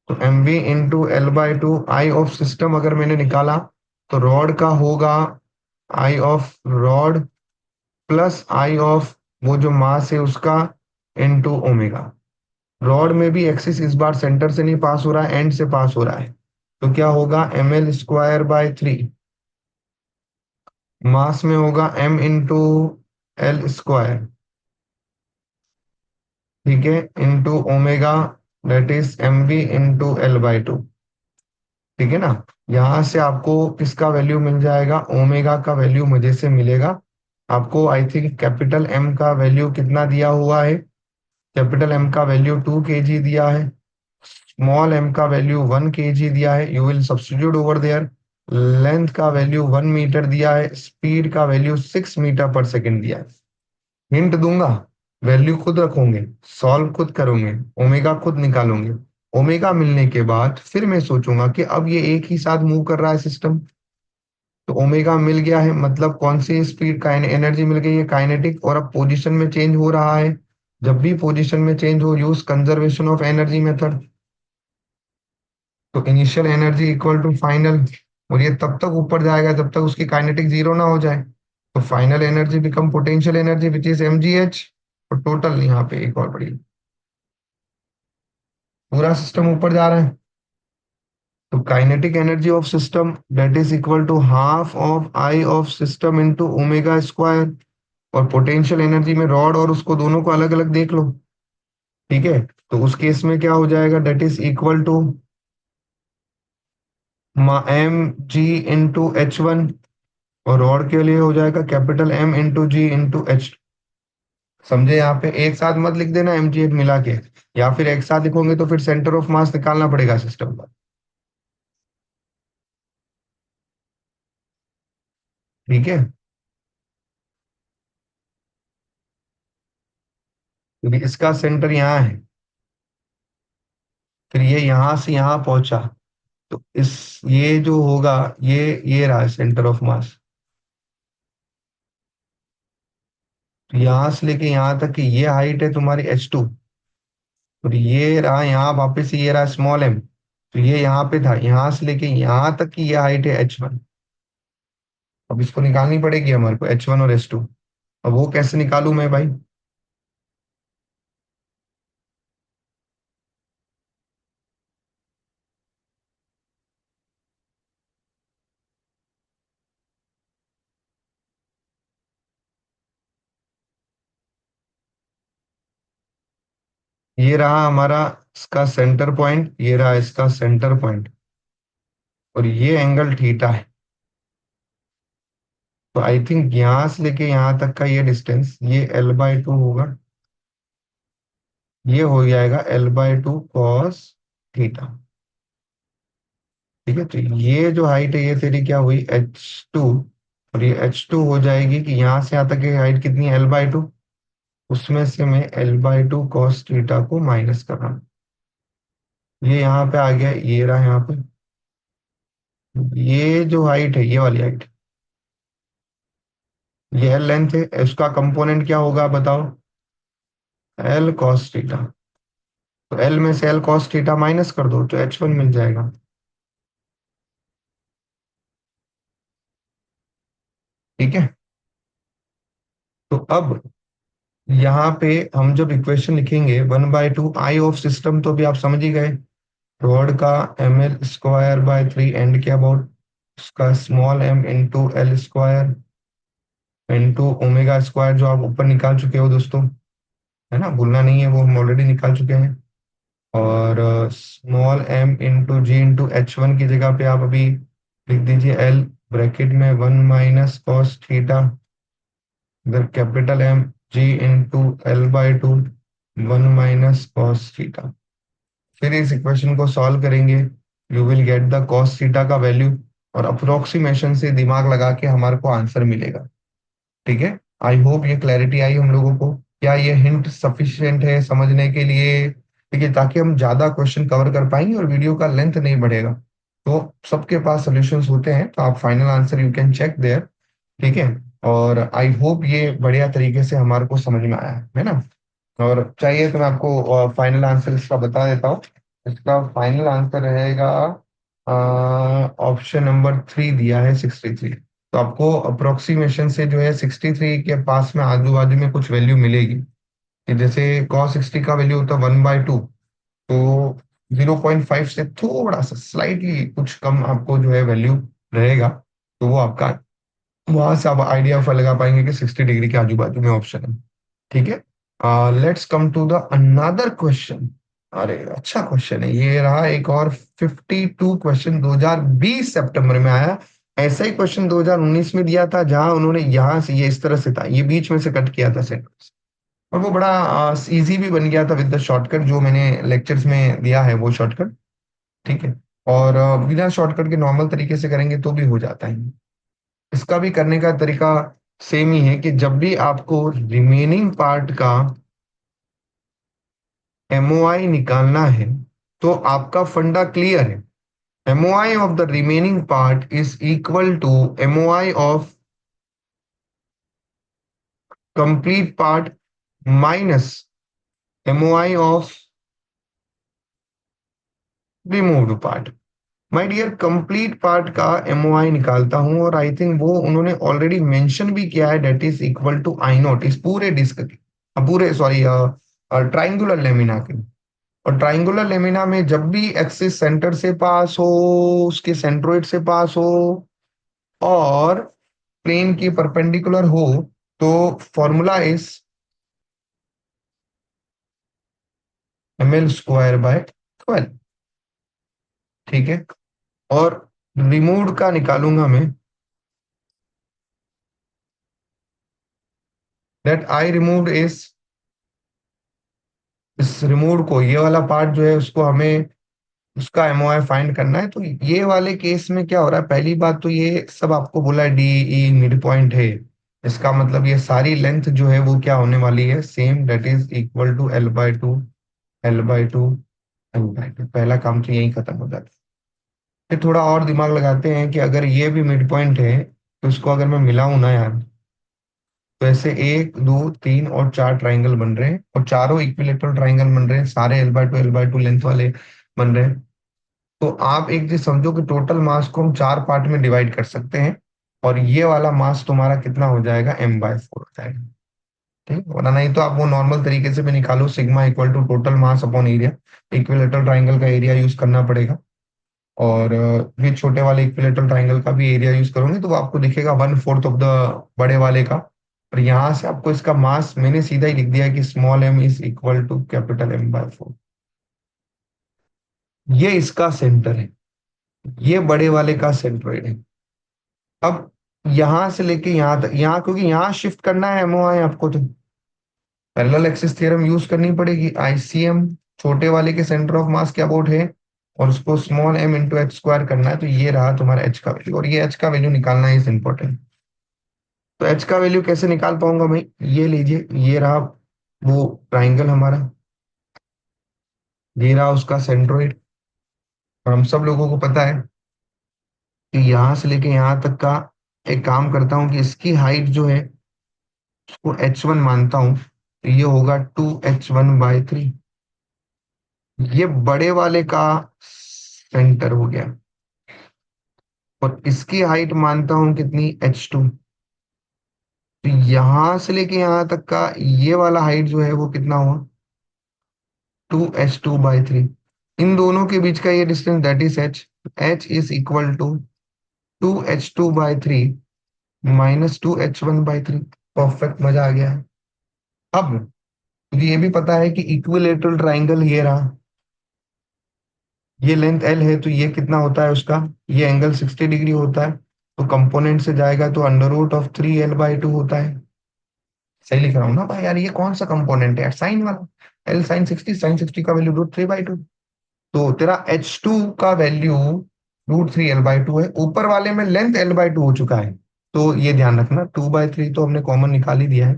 A: तो MV into L/2, I of system अगर मैंने निकाला तो रॉड का होगा I of rod plus I of वो जो मास है उसका इंटू ओमेगा। रॉड में भी एक्सिस इस बार सेंटर से नहीं पास हो रहा है, एंड से पास हो रहा है। तो क्या होगा? ML²/3। मास में होगा M इंटू L², ठीक है, into omega, that is MV into L/2। ठीक है ना? यहां से आपको किसका वैल्यू मिल जाएगा? ओमेगा का वैल्यू मजे से मिलेगा। आपको आई थिंक कैपिटल एम का वैल्यू कितना दिया हुआ है? कैपिटल एम का वैल्यू 2 kg दिया है, स्मॉल एम का वैल्यू 1 kg दिया है, you will substitute over there. Length का वैल्यू 1 मीटर दिया है, स्पीड का वैल्यू 6 मीटर पर सेकेंड दिया है। हिंट दूंगा, वैल्यू खुद रखोगे, सॉल्व खुद करोगे, ओमेगा खुद निकालोगे। ओमेगा मिलने के बाद फिर मैं सोचूंगा कि अब ये एक ही साथ मूव कर रहा है सिस्टम, तो ओमेगा मिल गया है, मतलब कौन सी स्पीड का एनर्जी मिल गई है? काइनेटिक। और अब पोजीशन में चेंज हो रहा है, जब भी पोजीशन में चेंज हो use conservation of energy method. तो initial energy equal to final, और ये तब तक ऊपर जाएगा जब तक उसकी काइनेटिक जीरो ना हो जाए। तो final energy become potential energy which is mgh। और टोटल यहाँ पे एक और बड़ी, पूरा सिस्टम ऊपर जा रहा है, तो kinetic energy of system that is equal to half of I of system into omega square. और पोटेंशियल एनर्जी में रॉड और उसको दोनों को अलग अलग देख लो, ठीक है? तो उस केस में क्या हो जाएगा, that is equal to mg into h1। और रॉड के लिए हो जाएगा capital M into G into H. समझे? यहाँ पे एक साथ मत लिख देना एम जी एच मिला के, या फिर एक साथ लिखोगे तो फिर सेंटर ऑफ मास निकालना पड़ेगा सिस्टम का। ठीक है, क्योंकि इसका सेंटर यहाँ है, फिर ये यहाँ से यहाँ पहुंचा, तो इस, ये जो होगा, ये रहा सेंटर ऑफ मास। तो यहाँ से लेके यहाँ तक की ये हाइट है तुम्हारी h2, और ये रहा यहाँ वापस ये रहा स्मॉल m। तो ये यहाँ पे था, यहाँ से लेके यहाँ तक की ये हाइट है h1। अब इसको निकालनी पड़ेगी हमारे को, h1 और h2। अब वो कैसे निकालूं मैं भाई? ये रहा हमारा इसका सेंटर पॉइंट, ये रहा इसका सेंटर पॉइंट, और ये एंगल थीटा है। तो आई थिंक यहाँ से लेके यहाँ तक का ये डिस्टेंस, ये l/2 होगा। ये हो जाएगा l/2 कॉस थीटा। ठीक है, तो ये जो हाइट है ये तेरी क्या हुई, h2। और ये h2 हो जाएगी कि यहाँ से यहाँ तक की हाइट कितनी है, l/2। उसमें से मैं l/2 कॉस थीटा को माइनस कर रहा हूँ। ये यहाँ पे आ गया, ये रहा यहाँ पे। ये जो हाइट है, ये वाली हाइट, ये लेंथ है, इसका कंपोनेंट क्या होगा बताओ? L cos theta. तो एल में से एल कॉस थीटा माइनस कर दो तो h1 मिल जाएगा। ठीक है, तो अब यहाँ पे हम जब इक्वेशन लिखेंगे 1/2 आई ऑफ सिस्टम, तो भी आप समझ ही गए, रॉड का ml² बाय 3 एंड क्या अबाउट उसका small m into l² into omega square, जो आप ऊपर निकाल चुके हो दोस्तों, है ना, भूलना नहीं है, वो हम ऑलरेडी निकाल चुके हैं। और small m into G into h1 की जगह पे आप अभी लिख दीजिए l, ब्रैकेट में 1 - cos थीटा, इधर capital M g into l/2, 1 - cos theta. फिर इस इक्वेशन को सॉल्व करेंगे, you will get the cos theta का वैल्यू, और अप्रोक्सीमेशन से दिमाग लगा के हमारे को आंसर मिलेगा। ठीक है, आई होप ये क्लैरिटी आई हम लोगों को। क्या ये हिंट सफिशिएंट है समझने के लिए? ठीक है, ताकि हम ज्यादा क्वेश्चन कवर कर पाएंगे और वीडियो का लेंथ नहीं बढ़ेगा। तो सबके पास सॉल्यूशंस होते हैं, तो आप final answer you can check there. ठीक है, और आई होप ये बढ़िया तरीके से हमारे को समझ में आया है ना? और चाहिए तो मैं आपको फाइनल आंसर इसका बता देता हूँ। इसका फाइनल आंसर रहेगा, ऑप्शन नंबर 3 दिया है 63। तो आपको अप्रोक्सीमेशन से जो है 63 के पास में आजू बाजू में कुछ वैल्यू मिलेगी, कि जैसे cos 60 का वैल्यू होता है 1/2, तो 0.5 से थोड़ा सा स्लाइटली कुछ कम आपको जो है वैल्यू रहेगा। तो वो आपका, वहां से आप आइडिया लगा पाएंगे कि 60 डिग्री के आजू बाजू में ऑप्शन है। ठीक है, let's come to the another question. अरे अच्छा क्वेश्चन है ये रहा, एक और 52 क्वेश्चन 2020 सितंबर में आया, ऐसा ही क्वेश्चन 2019 में दिया था, जहां उन्होंने यहाँ से ये इस तरह से था, ये बीच में से कट किया था सेंटर से, और वो बड़ा इजी भी बन गया था विद द शॉर्टकट जो मैंने लेक्चर्स में दिया है वो शॉर्टकट। ठीक है। और बिना शॉर्टकट के नॉर्मल तरीके से करेंगे तो भी हो जाता है। इसका भी करने का तरीका सेम ही है कि जब भी आपको रिमेनिंग पार्ट का एमओआई निकालना है तो आपका फंडा क्लियर है। MOI of the remaining part is equal to MOI of complete part minus MOI of removed part. My dear, complete part का एमओआई निकालता हूं, और आई थिंक वो उन्होंने ऑलरेडी मेंशन भी किया है, that is equal to I naught इस पूरे डिस्क के, पूरे सॉरी ट्राइंगुलर लेमिना के। और ट्राइंगुलर लेमिना में जब भी एक्सिस सेंटर से पास हो, उसके सेंट्रोइड से पास हो, और प्लेन की परपेंडिकुलर हो, तो फॉर्मूला इज ml² by 12। ठीक है। और रिमूव्ड का निकालूंगा मैं, दैट आई रिमूव्ड इज, इस रिमूव्ड को, ये वाला पार्ट जो है उसको हमें उसका एमओआई फाइंड करना है। तो ये वाले केस में क्या हो रहा है, पहली बात तो ये सब आपको बोला है डी ई मिड पॉइंट है, इसका मतलब ये सारी लेंथ जो है वो क्या होने वाली है, same, that is equal to L/2, L/2, L/2। पहला काम तो यही खत्म हो जाता है। फिर थोड़ा और दिमाग लगाते हैं कि अगर ये भी मिड पॉइंट है तो इसको अगर मैं मिलाऊं ना यार, तो ऐसे 1 2 3 और 4 ट्राइंगल बन रहे हैं, और चारों इक्विलेटरल ट्राइंगल बन रहे हैं, सारे L/2 लेंथ वाले बन रहे हैं। तो आप एक चीज समझो कि टोटल मास को हम 4 पार्ट में डिवाइड कर सकते हैं, और ये वाला मास तुम्हारा कितना हो जाएगा, m/4 हो जाएगा। ठीक, वरना नहीं तो आप वो नॉर्मल तरीके से भी निकालो, sigma equal to total mass upon area, equilateral triangle का एरिया यूज करना पड़ेगा। और फिर छोटे वाले इक्विलेटरल ट्राइंगल का भी एरिया यूज करोगे तो वो आपको दिखेगा 1/4 ऑफ द बड़े वाले का। और यहाँ से आपको इसका मास मैंने सीधा ही लिख दिया कि small m is equal to capital M/4। ये इसका सेंटर है, ये बड़े वाले का सेंट्रोइड है। अब यहां से लेके यहां तक, यहाँ क्योंकि यहाँ शिफ्ट करना है एमओआई आपको, तो पैरेलल एक्सिस थ्योरम यूज करनी पड़ेगी। आईसीएम छोटे वाले के सेंटर ऑफ मास के अबाउट है, और उसको small m into H square करना है, तो ये रहा तुम्हारा एच का वैल्यू, और ये एच का वैल्यू निकालना इज इंपॉर्टेंट। तो एच का वैल्यू कैसे निकाल पाऊंगा भाई, ये लीजिए, ये रहा वो ट्राइंगल हमारा, ये रहा उसका सेंट्रोइड। और हम सब लोगों को पता है कि यहाँ से लेके यहाँ तक का, एक काम करता हूँ कि इसकी हाइट जो है उसको h1 मानता हूँ, तो ये होगा 2h1/3। ये बड़े वाले का सेंटर हो गया, और इसकी हाइट मानता हूँ कितनी, h2। तो यहां से लेके यहां तक का ये वाला हाइट जो है वो कितना हुआ, 2h2/3। इन दोनों के बीच का ये distance that is h is equal to 2h2/3 minus 2h1/3। Perfect, मजा आ गया है। अब मुझे ये भी पता है कि इक्विलेटरल ट्राइंगल ये रहा, ये लेंथ L है, तो ये कितना होता है उसका, ये एंगल 60 डिग्री होता है, तो कंपोनेंट से जाएगा तो √3L/2 होता है। सही लिख रहा हूँ ना भाई यार, ये कौन सा कंपोनेंट है यार, साइन वाला, L sin 60, का वैल्यू √3/2। तो तेरा H2 का वैल्यू √3L/2 है, ऊपर वाले में लेंथ L/2 हो चुका है, तो ये ध्यान रखना 2/3 तो हमने कॉमन निकाल ही दिया है,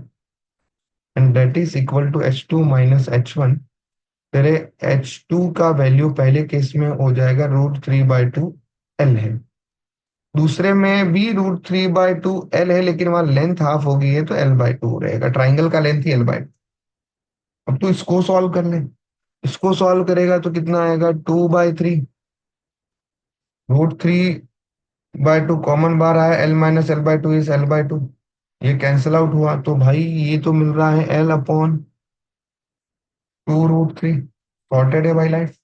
A: and that is equal to H2 minus H1। तेरे H2 का वैल्यू पहले केस में हो जाएगा √3/2 L है, दूसरे में भी √3/2 L है, लेकिन वहां लेंथ हाफ हो गई है तो L/2 रहेगा, ट्राइंगल का लेंथ ही L/2। अब तू इसको सॉल्व कर ले, इसको सॉल्व करेगा तो कितना आएगा, 2/3, √3/2 कॉमन बाहर आया, L - L/2 इज L/2, ये कैंसिल आउट हुआ, तो भाई ये तो मिल रहा है L/2√3। सॉर्टेड है भाई लाइफ।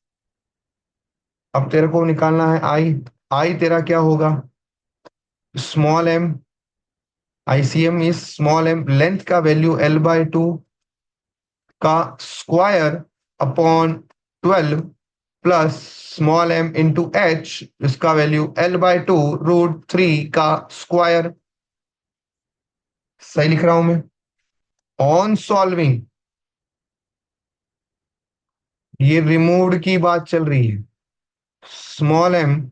A: अब तेरे को निकालना है आई, आई तेरा क्या होगा, small m, ICM is small m, length का वैल्यू L/2 का square upon 12, plus small M into H, इसका वैल्यू L/2 √3 का स्क्वायर। सही लिख रहा हूं मैं? ऑन सॉल्विंग, ये रिमूव्ड की बात चल रही है। Small M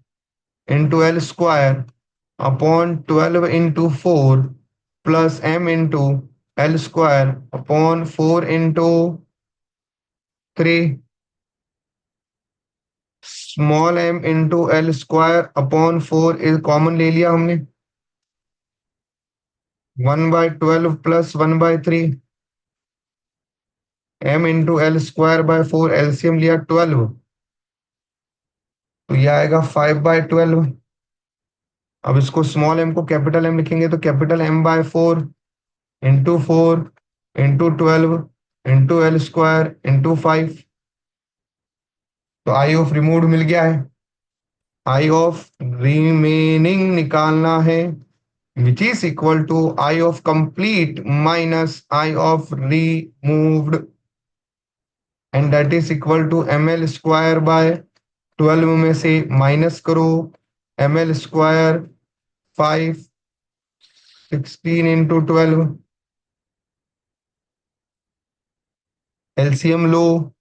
A: into L² upon 12 into 4 plus M into L² upon 4 into 3। Small M into L² upon 4 common ले लिया हमने, 1/12 plus 1/3। M into L²/4 LCM लिया 12, तो ये आएगा 5/12। अब इसको स्मॉल एम को कैपिटल एम लिखेंगे तो capital M/4 into 4 into 12 into L² into 5। तो आई ऑफ रिमूव्ड मिल गया है, आई ऑफ रिमेनिंग निकालना है, which is equal to I of complete minus I of removed, and that is equal to ML²/12 में से माइनस करो ML², 5, 16 इंटू 12, एलसीएम लो,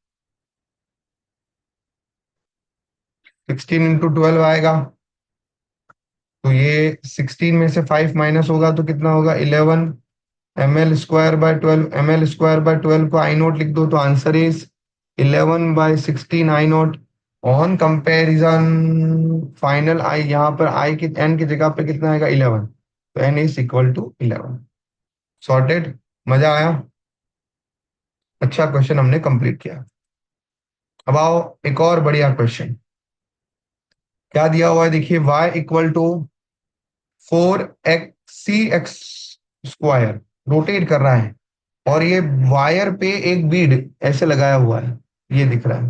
A: 16 into 12 आएगा, तो ये 16 में से 5 माइनस होगा तो कितना होगा 11। ML²/12 को आई नोट लिख दो तो answer is 11/16 I naught. On comparison final I, यहाँ पर आई की एन की जगह पे कितना आएगा 11, तो N is equal to 11। Sorted, मजा आया? अच्छा क्वेश्चन हमने कंप्लीट किया। अब आओ एक और बढ़िया क्वेश्चन। क्या दिया हुआ है देखिए, y equal to 4xc(x²) rotate कर रहा है और ये वायर पे एक बीड ऐसे लगाया हुआ है, ये दिख रहा है,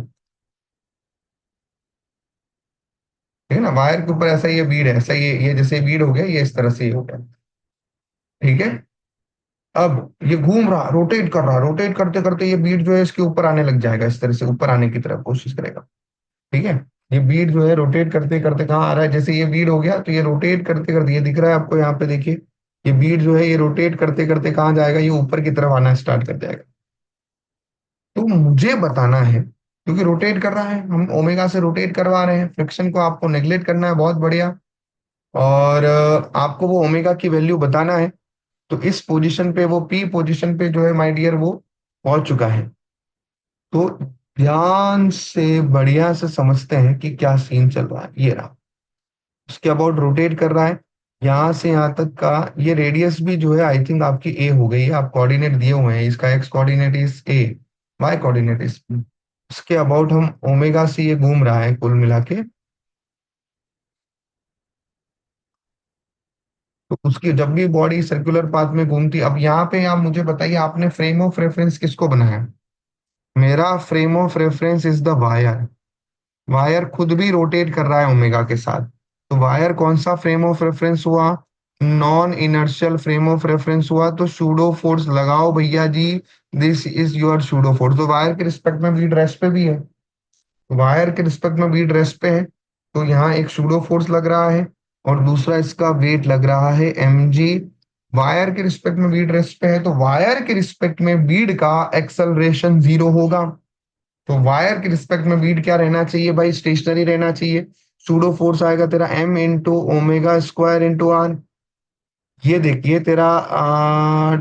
A: ठीक है ना? वायर के ऊपर ऐसा ये बीड है, ऐसा ये जैसे बीड हो गया, ये इस तरह से ये हो गया, ठीक है। अब ये घूम रहा, रोटेट कर रहा, रोटेट करते करते ये बीड जो है इसके ऊपर आने लग जाएगा, इस तरह से ऊपर आने की तरफ कोशिश करेगा, ठीक है। ये बीड जो है रोटेट करते करते कहाँ आ रहा है, जैसे ये बीड हो गया तो ये रोटेट करते करते, ये दिख रहा है आपको यहाँ पे देखिए, ये बीड जो है ये रोटेट करते करते कहाँ जाएगा, ये ऊपर की तरफ आना स्टार्ट कर जाएगा। तो मुझे बताना है, क्योंकि रोटेट कर रहा है, हम ओमेगा से रोटेट करवा रहे हैं, फ्रिक्शन को आपको नेग्लेक्ट करना है, बहुत बढ़िया। और आपको वो ओमेगा की वैल्यू बताना है। तो इस पोजीशन पे, वो पी पोजीशन पे जो है माय डियर वो पहुंच चुका है। तो ध्यान से बढ़िया से समझते हैं कि क्या सीन चल रहा है। ये रहा, उसके अबाउट रोटेट कर रहा है, यहाँ से यहाँ तक का ये रेडियस भी जो है आई थिंक आपकी ए हो गई है, आप कोऑर्डिनेट दिए हुए हैं, इसका X coordinate is A, Y coordinate is B. उसके अबाउट हम ओमेगा से ये घूम रहा है कुल मिला के। तो उसकी जब भी बॉडी सर्कुलर पाथ में घूमती, अब यहाँ पे आप मुझे बताइए, आपने फ्रेम ऑफ रेफरेंस किसको बनाया? मेरा frame of reference is the wire. Wire खुद भी रोटेट कर रहा है ओमेगा के साथ, तो वायर कौन सा फ्रेम ऑफ रेफरेंस हुआ? Non inertial frame of reference हुआ। तो सूडो फोर्स लगाओ भैया जी, this is your pseudo force. तो वायर के रिस्पेक्ट में भी ड्रेस पे भी है, वायर के रिस्पेक्ट में भी ड्रेस पे है, तो यहाँ एक सूडो फोर्स लग रहा है और दूसरा इसका वेट लग रहा है mg। वायर के रिस्पेक्ट में बीड रेस्ट पे है, तो वायर के रिस्पेक्ट में बीड का एक्सेलरेशन 0 होगा। तो वायर के रिस्पेक्ट में बीड क्या रहना चाहिए भाई? स्टेशनरी रहना चाहिए। सूडो फोर्स आएगा तेरा m इंटू ओमेगा² इंटू आर। ये देखिए तेरा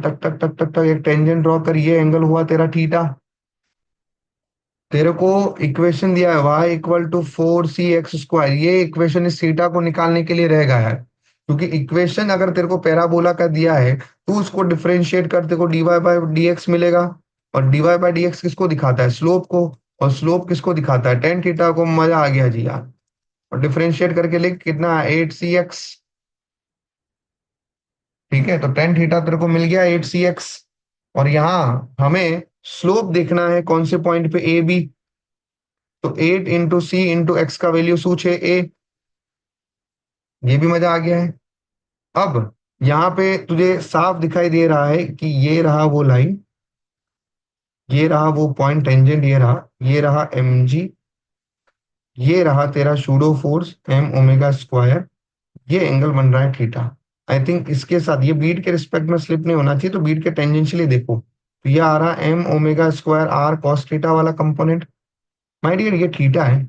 A: टक टक टक टक टक एक टेंजेंट ड्रॉ कर, ये एंगल हुआ तेरा थीटा। तेरे को इक्वेशन दिया है y इक्वल टू 4cx², ये इक्वेशन इस थीटा को निकालने के लिए रहेगा यार, क्योंकि इक्वेशन अगर तेरे को पैराबोला का दिया है तो उसको डिफरेंशिएट कर तेरे को dy/dx मिलेगा, और dy/dx किसको दिखाता है? स्लोप को। और स्लोप किसको दिखाता है? टेन थीटा को। मजा आ गया जी यार। और डिफरेंशिएट करके लिख, कितना 8cx, ठीक है। तो टेन थीटा तेरे को मिल गया 8cx। और यहाँ हमें स्लोप देखना है कौन से पॉइंट पे, ए बी। तो 8 इंटू c इंटू एक्स का वैल्यू सूच है ए। ये भी मजा आ गया है। अब यहाँ पे तुझे साफ दिखाई दे रहा है कि ये रहा वो लाइन, ये रहा वो पॉइंट टेंजेंट, ये रहा, ये रहा mg, ये रहा तेरा pseudo force M omega square, ये एंगल बन रहा है थीटा। आई थिंक इसके साथ ये बीट के रिस्पेक्ट में स्लिप नहीं होना चाहिए, तो बीट के टेंजेंशियली देखो तो ये आ रहा M omega square R cos theta वाला कंपोनेंट। माय डियर ये थीटा है,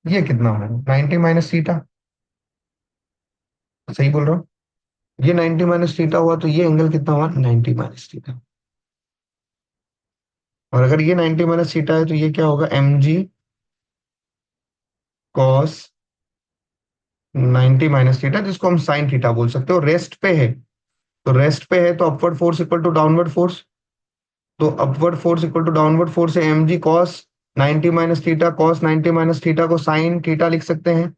A: ये कितना है 90 माइनस थीटा, सही बोल रहा हूँ? ये 90 माइनस थीटा हुआ तो ये एंगल कितना हुआ 90 माइनस थीटा। और अगर ये 90 माइनस थीटा है तो ये क्या होगा M G cos 90 minus theta, जिसको हम साइन थीटा बोल सकते हो। रेस्ट पे है तो रेस्ट पे है तो upward force equal to downward force, तो upward force equal to downward force है M G cos 90 minus theta, cos 90 minus theta को साइन थीटा लिख सकते हैं,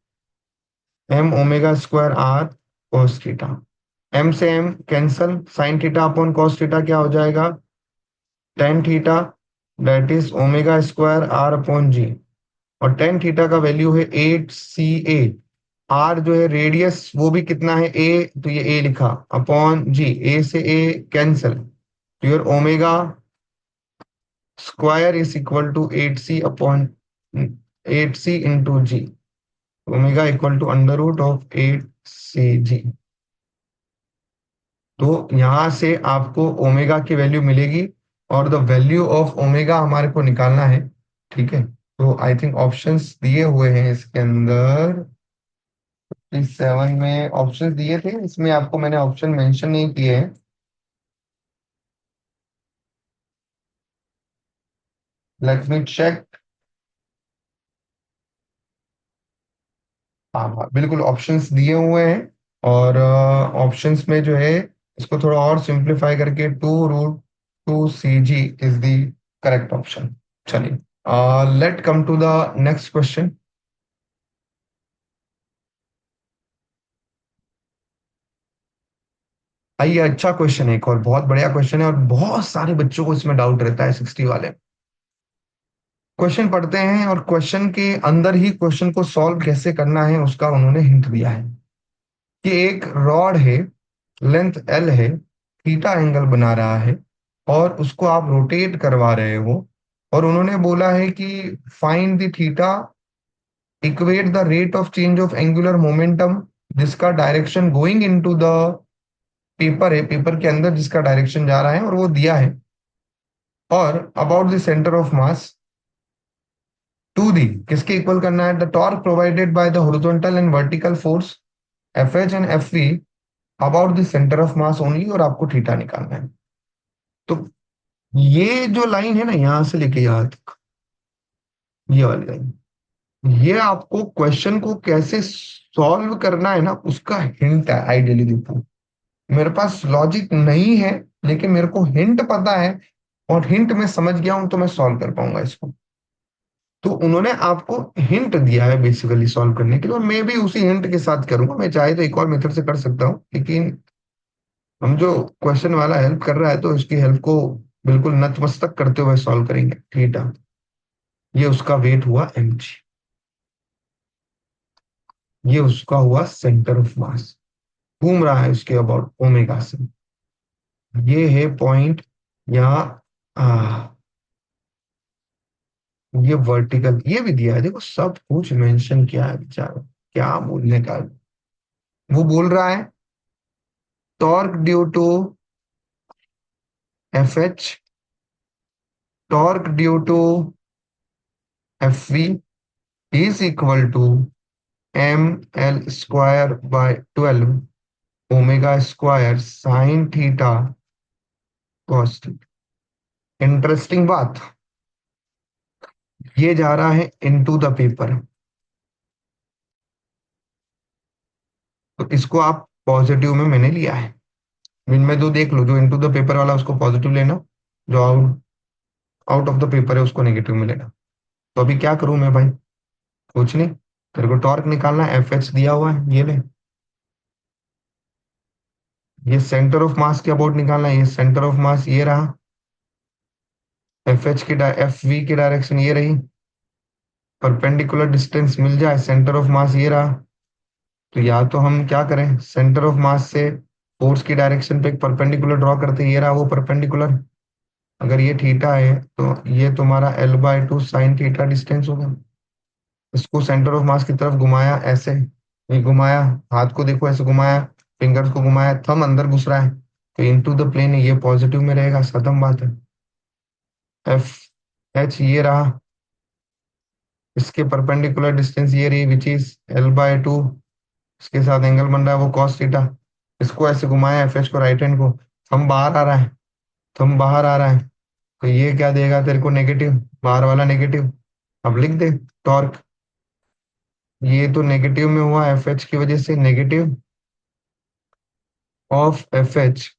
A: M omega square R cos theta. M से M cancel, sine theta upon cos theta क्या हो जाएगा tan theta, that is omega square R upon G. और tan theta का वैल्यू है 8 ca। आर जो है रेडियस वो भी कितना है ए, तो ये ए लिखा अपॉन जी, ए से ए कैंसल, तो your omega square is equal to 8c upon 8c into G, omega equal to under root of 8 cg। तो यहां से आपको ओमेगा की वैल्यू मिलेगी और द वैल्यू ऑफ ओमेगा हमारे को निकालना है। ठीक है, तो आई थिंक ऑप्शंस दिए हुए हैं इसके अंदर, इस 7 में ऑप्शंस दिए थे, इसमें आपको मैंने ऑप्शन मेंशन नहीं किए हैं। Let me check. हाँ हाँ बिल्कुल ऑप्शंस दिए हुए हैं, और ऑप्शंस में जो है इसको थोड़ा और सिंप्लीफाई करके 2√2 cg is the correct option. चलिए, let come to the next question. आइए, अच्छा क्वेश्चन है, एक और बहुत बढ़िया क्वेश्चन है, और बहुत सारे बच्चों को इसमें डाउट रहता है 60 वाले। क्वेश्चन पढ़ते हैं, और क्वेश्चन के अंदर ही क्वेश्चन को सॉल्व कैसे करना है उसका उन्होंने हिंट दिया है कि एक रॉड है, लेंथ एल है, थीटा एंगल बना रहा है, और उसको आप रोटेट करवा रहे हो, और उन्होंने बोला है कि find the theta, equate the rate of change of angular momentum जिसका direction going into the paper है, पेपर के अंदर जिसका डायरेक्शन जा रहा है, और वो दिया है, और about the centre of mass to the किसके इक्वल करना है the torque provided by the horizontal and vertical force F H and F V about the centre of mass only, और आपको थीटा निकालना है। तो ये जो लाइन है ना यहां से लेके यहां तक, ये वाली लाइन, ये आपको क्वेश्चन को कैसे सॉल्व करना है ना उसका हिंट है। आइडियली देखो, मेरे पास लॉजिक नहीं है, लेकिन मेरे को हिंट पता है, और हिंट में समझ गया हूं तो मैं सॉल्व कर पाऊंगा इसको। तो उन्होंने आपको हिंट दिया है बेसिकली सॉल्व करने के लिए, और मैं भी उसी हिंट के साथ करूंगा। मैं चाहे तो एक और मेथड से कर सकता हूँ, लेकिन हम जो क्वेश्चन वाला हेल्प कर रहा है तो उसकी हेल्प को बिल्कुल नतमस्तक करते हुए सॉल्व करेंगे। थीटा, ये उसका वेट हुआ एम जी, ये उसका हुआ सेंटर ऑफ मास, घूम रहा है उसके अबाउट ओमेगा से, ये है पॉइंट यहाँ, ये वर्टिकल ये भी दिया है, देखो सब कुछ मेंशन किया है बेचारा, क्या बोलने का। वो बोल रहा है torque due to F H, torque due to F V is equal to M L square by 12 omega square sine theta cos theta. Interesting बात, ये जा रहा है इनटू द पेपर, तो इसको आप पॉजिटिव में मैंने लिया है। इनमें दो देख लो, जो इनटू द पेपर वाला उसको पॉजिटिव लेना, जो out out of the paper है उसको नेगेटिव में लेना। तो अभी क्या करूं मैं भाई, कुछ नहीं, तेरे को टॉर्क निकालना है, एफ एच दिया हुआ है, ये ले। ये सेंटर ऑफ मास के अबाउट निकालना है, ये सेंटर ऑफ मास ये रहा, एफ एच की एफ वी की डायरेक्शन ये रही, परपेंडिकुलर डिस्टेंस मिल जाए, सेंटर ऑफ मास ये रहा। तो या तो हम क्या करें, सेंटर ऑफ मास से फोर्स की डायरेक्शन पे एक परपेंडिकुलर ड्रॉ करते हैं, ये रहा वो परपेंडिकुलर, अगर ये थीटा है तो ये तुम्हारा L/2 साइन थीटा डिस्टेंस होगा। इसको सेंटर ऑफ मास की तरफ घुमाया ऐसे, ये घुमाया, हाथ को देखो ऐसे घुमाया, फिंगर्स को घुमाया, थंब अंदर घुस रहा है, तो इनटू द प्लेन है, ये पॉजिटिव में रहेगा, खत्म बात है। एफ एच ये रहा, इसके परपेंडिकुलर डिस्टेंस ये रही विच इज L/2, इसके साथ एंगल बन रहा है वो कॉस थीटा। इसको ऐसे घुमाया एफ एच को, राइट हैंड को, थंब बाहर आ रहा है, थंब बाहर आ रहा है, तो ये क्या देगा तेरे को, नेगेटिव, बाहर वाला नेगेटिव। अब लिख दे टॉर्क, ये तो नेगेटिव में हुआ एफ एच की वजह से, negative of F H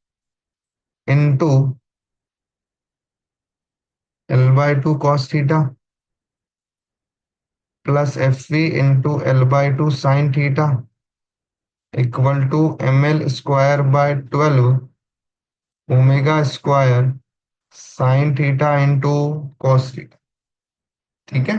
A: into L/2 cos theta plus F V into L/2 sine theta equal to ml² by 12 omega square sine theta into cos theta. ठीक है।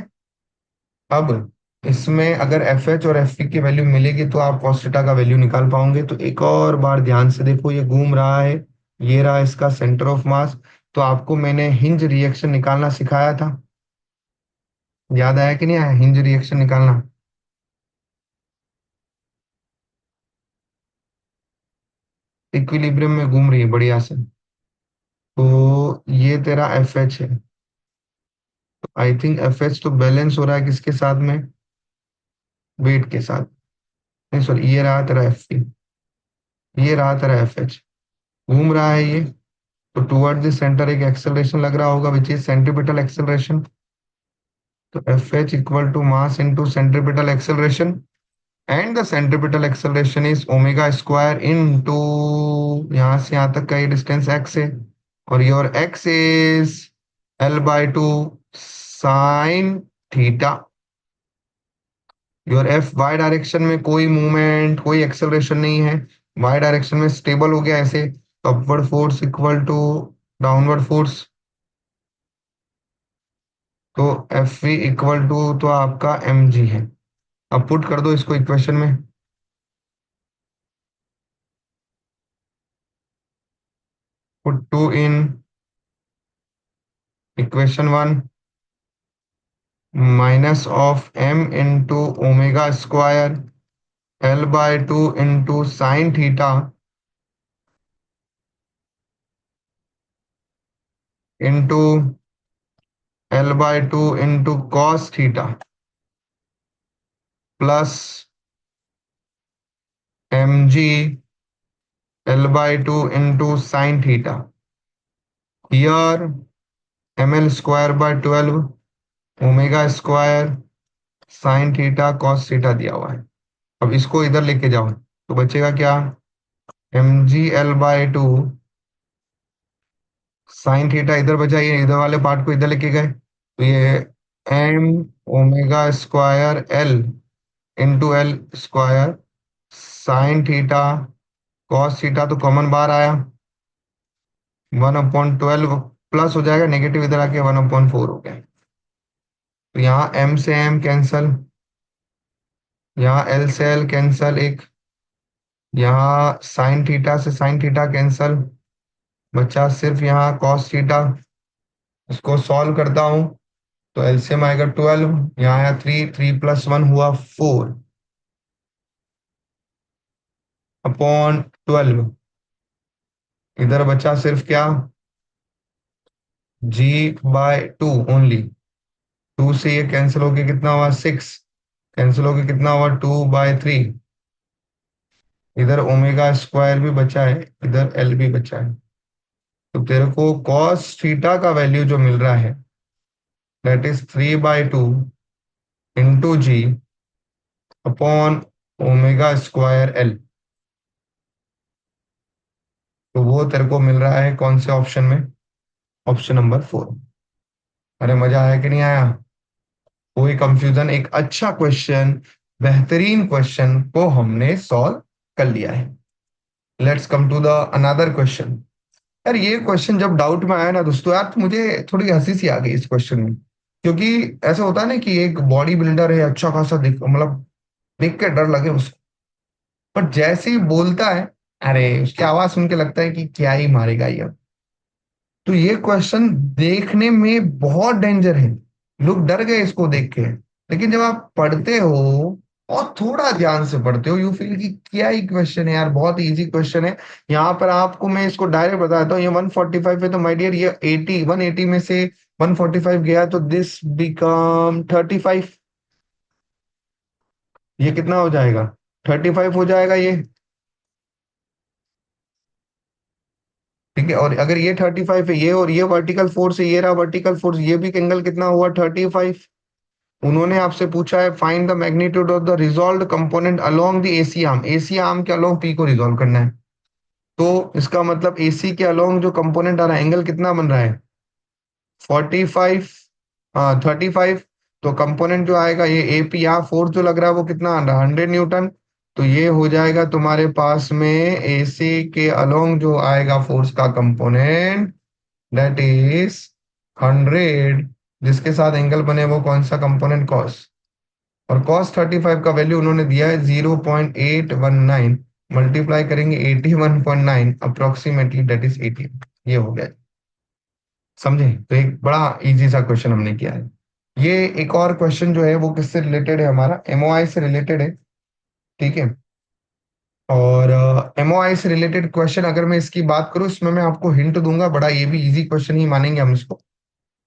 A: अब इसमें अगर एफ एच और एफ पी की वैल्यू मिलेगी तो आप कॉस थीटा का वैल्यू निकाल पाओगे। तो एक और बार ध्यान से देखो, ये घूम रहा है, ये रहा इसका सेंटर ऑफ मास। तो आपको मैंने हिंज रिएक्शन निकालना सिखाया था, याद आया कि नहीं आया हिंज रिएक्शन निकालना? इक्विलिब्रियम में घूम रही है बढ़िया से। तो ये तेरा एफ एच है, आई थिंक एफ एच तो बैलेंस हो रहा है किसके साथ में, वेट के साथ। नहीं सॉरी, ये रहा तेरा एफ पी, ये रहा तेरा एफ एच, घूम रहा है ये। तो टुवर्ड द सेंटर एक एक्सेलरेशन लग रहा होगा विच इज सेंट्रीपिटल एक्सेलरेशन। तो F H equal to mass into centripetal acceleration, and the centripetal acceleration is omega square into, यहाँ से यहाँ तक का ये डिस्टेंस एक्स है, और your X is L/2 sine theta. Your F Y direction में कोई मूवमेंट, कोई एक्सेलरेशन नहीं है, वाई डायरेक्शन में स्टेबल हो गया ऐसे। तो upward force equal to downward force, तो एफ वी इक्वल टू तो आपका एम जी है। अब पुट कर दो इसको इक्वेशन में, put to in equation 1, minus of M into omega square L/2 into sine theta into L/2 into cos theta plus M G L/2 into sine theta. Here ml² by 12 omega square sine theta cos theta दिया हुआ है। अब इसको इधर लेके जाओ तो बचेगा क्या, mg L/2 साइन थीटा इधर बचा, ये इधर वाले पार्ट को इधर लेके गए, तो ये M omega square L into L square sine theta cos theta, तो कॉमन बाहर आया, 1/12 प्लस हो जाएगा, नेगेटिव इधर आके 1/4 हो गया। तो यहाँ एम से एम कैंसल, यहाँ एल से एल कैंसल एक, यहाँ साइन थीटा से साइन थीटा कैंसल, बचा सिर्फ यहाँ कॉस थीटा। इसको सॉल्व करता हूँ तो एलसीएम आएगा 12, यहाँ आया 3, 3 + 1 हुआ 4 अपॉन 12। इधर बचा सिर्फ क्या, g/2 ओनली, 2 से ये कैंसिल होके कितना हुआ 6, कैंसिल होके कितना हुआ 2/3। इधर ओमेगा स्क्वायर भी बचा है, इधर एल भी बचा है। तो तेरे को कॉस थीटा का वैल्यू जो मिल रहा है that is 3/2 into G upon omega square L. तो वो तेरे को मिल रहा है कौन से ऑप्शन में, ऑप्शन नंबर 4। अरे मजा आया कि नहीं आया, कोई कंफ्यूजन, एक अच्छा क्वेश्चन, बेहतरीन क्वेश्चन को हमने सॉल्व कर लिया है। Let's come to the another question. यार ये क्वेश्चन जब डाउट में आया ना दोस्तों, यार तो मुझे थोड़ी हंसी सी आ गई इस क्वेश्चन में। क्योंकि ऐसा होता है ना कि एक बॉडी बिल्डर है, अच्छा खासा दिख, मतलब देख के डर लगे उसको, पर जैसे ही बोलता है, अरे उसकी आवाज सुन के लगता है कि क्या ही मारेगा ये। तो ये क्वेश्चन देखने में बहुत डेंजर है, लोग डर गए इसको देख के, लेकिन जब आप पढ़ते हो और थोड़ा ध्यान से पढ़ते हो, यू फील कि क्या ही क्वेश्चन है यार, बहुत इजी क्वेश्चन है। यहाँ पर आपको मैं इसको डायरेक्ट बताता हूँ, ये 145 है तो माय डियर ये 180 में से 145 गया तो दिस बिकम 35। ये कितना हो जाएगा? 35 हो जाएगा ये। ठीक है, और अगर ये 35 है, ये और ये वर्टिकल फोर्स है, ये रहा वर्टिकल फोर्स, ये भी एंगल कितना हुआ? 35। उन्होंने आपसे पूछा है find the magnitude of the resolved component along the AC arm, AC arm के अलोंग पी को रिजॉल्व करना है। तो इसका मतलब एसी के अलोंग जो कंपोनेंट आ रहा है, एंगल कितना बन रहा है? 45। हाँ 35। तो कंपोनेंट जो आएगा ये एपी, यहाँ फोर्स जो लग रहा है वो कितना आ रहा है? 100 न्यूटन। तो ये हो जाएगा तुम्हारे पास में एसी के अलोंग जो आएगा फोर्स का कंपोनेंट, दैट इज 100, जिसके साथ एंगल बने वो कौन सा कंपोनेंट? कॉस। और कॉस 35 का वैल्यू उन्होंने दिया है 0.819, मल्टीप्लाई करेंगे 81.9 अप्रोक्सीमेटली, दैट इज 80। ये हो गया। समझे? तो एक बड़ा इजी सा क्वेश्चन हमने किया है। ये एक और क्वेश्चन जो है वो किससे रिलेटेड है? हमारा एमओआई से रिलेटेड है। ठीक है, और एमओआई से रिलेटेड क्वेश्चन अगर मैं इसकी बात करूं, इसमें मैं आपको हिंट दूंगा, बड़ा ये भी इजी क्वेश्चन ही मानेंगे हम इसको।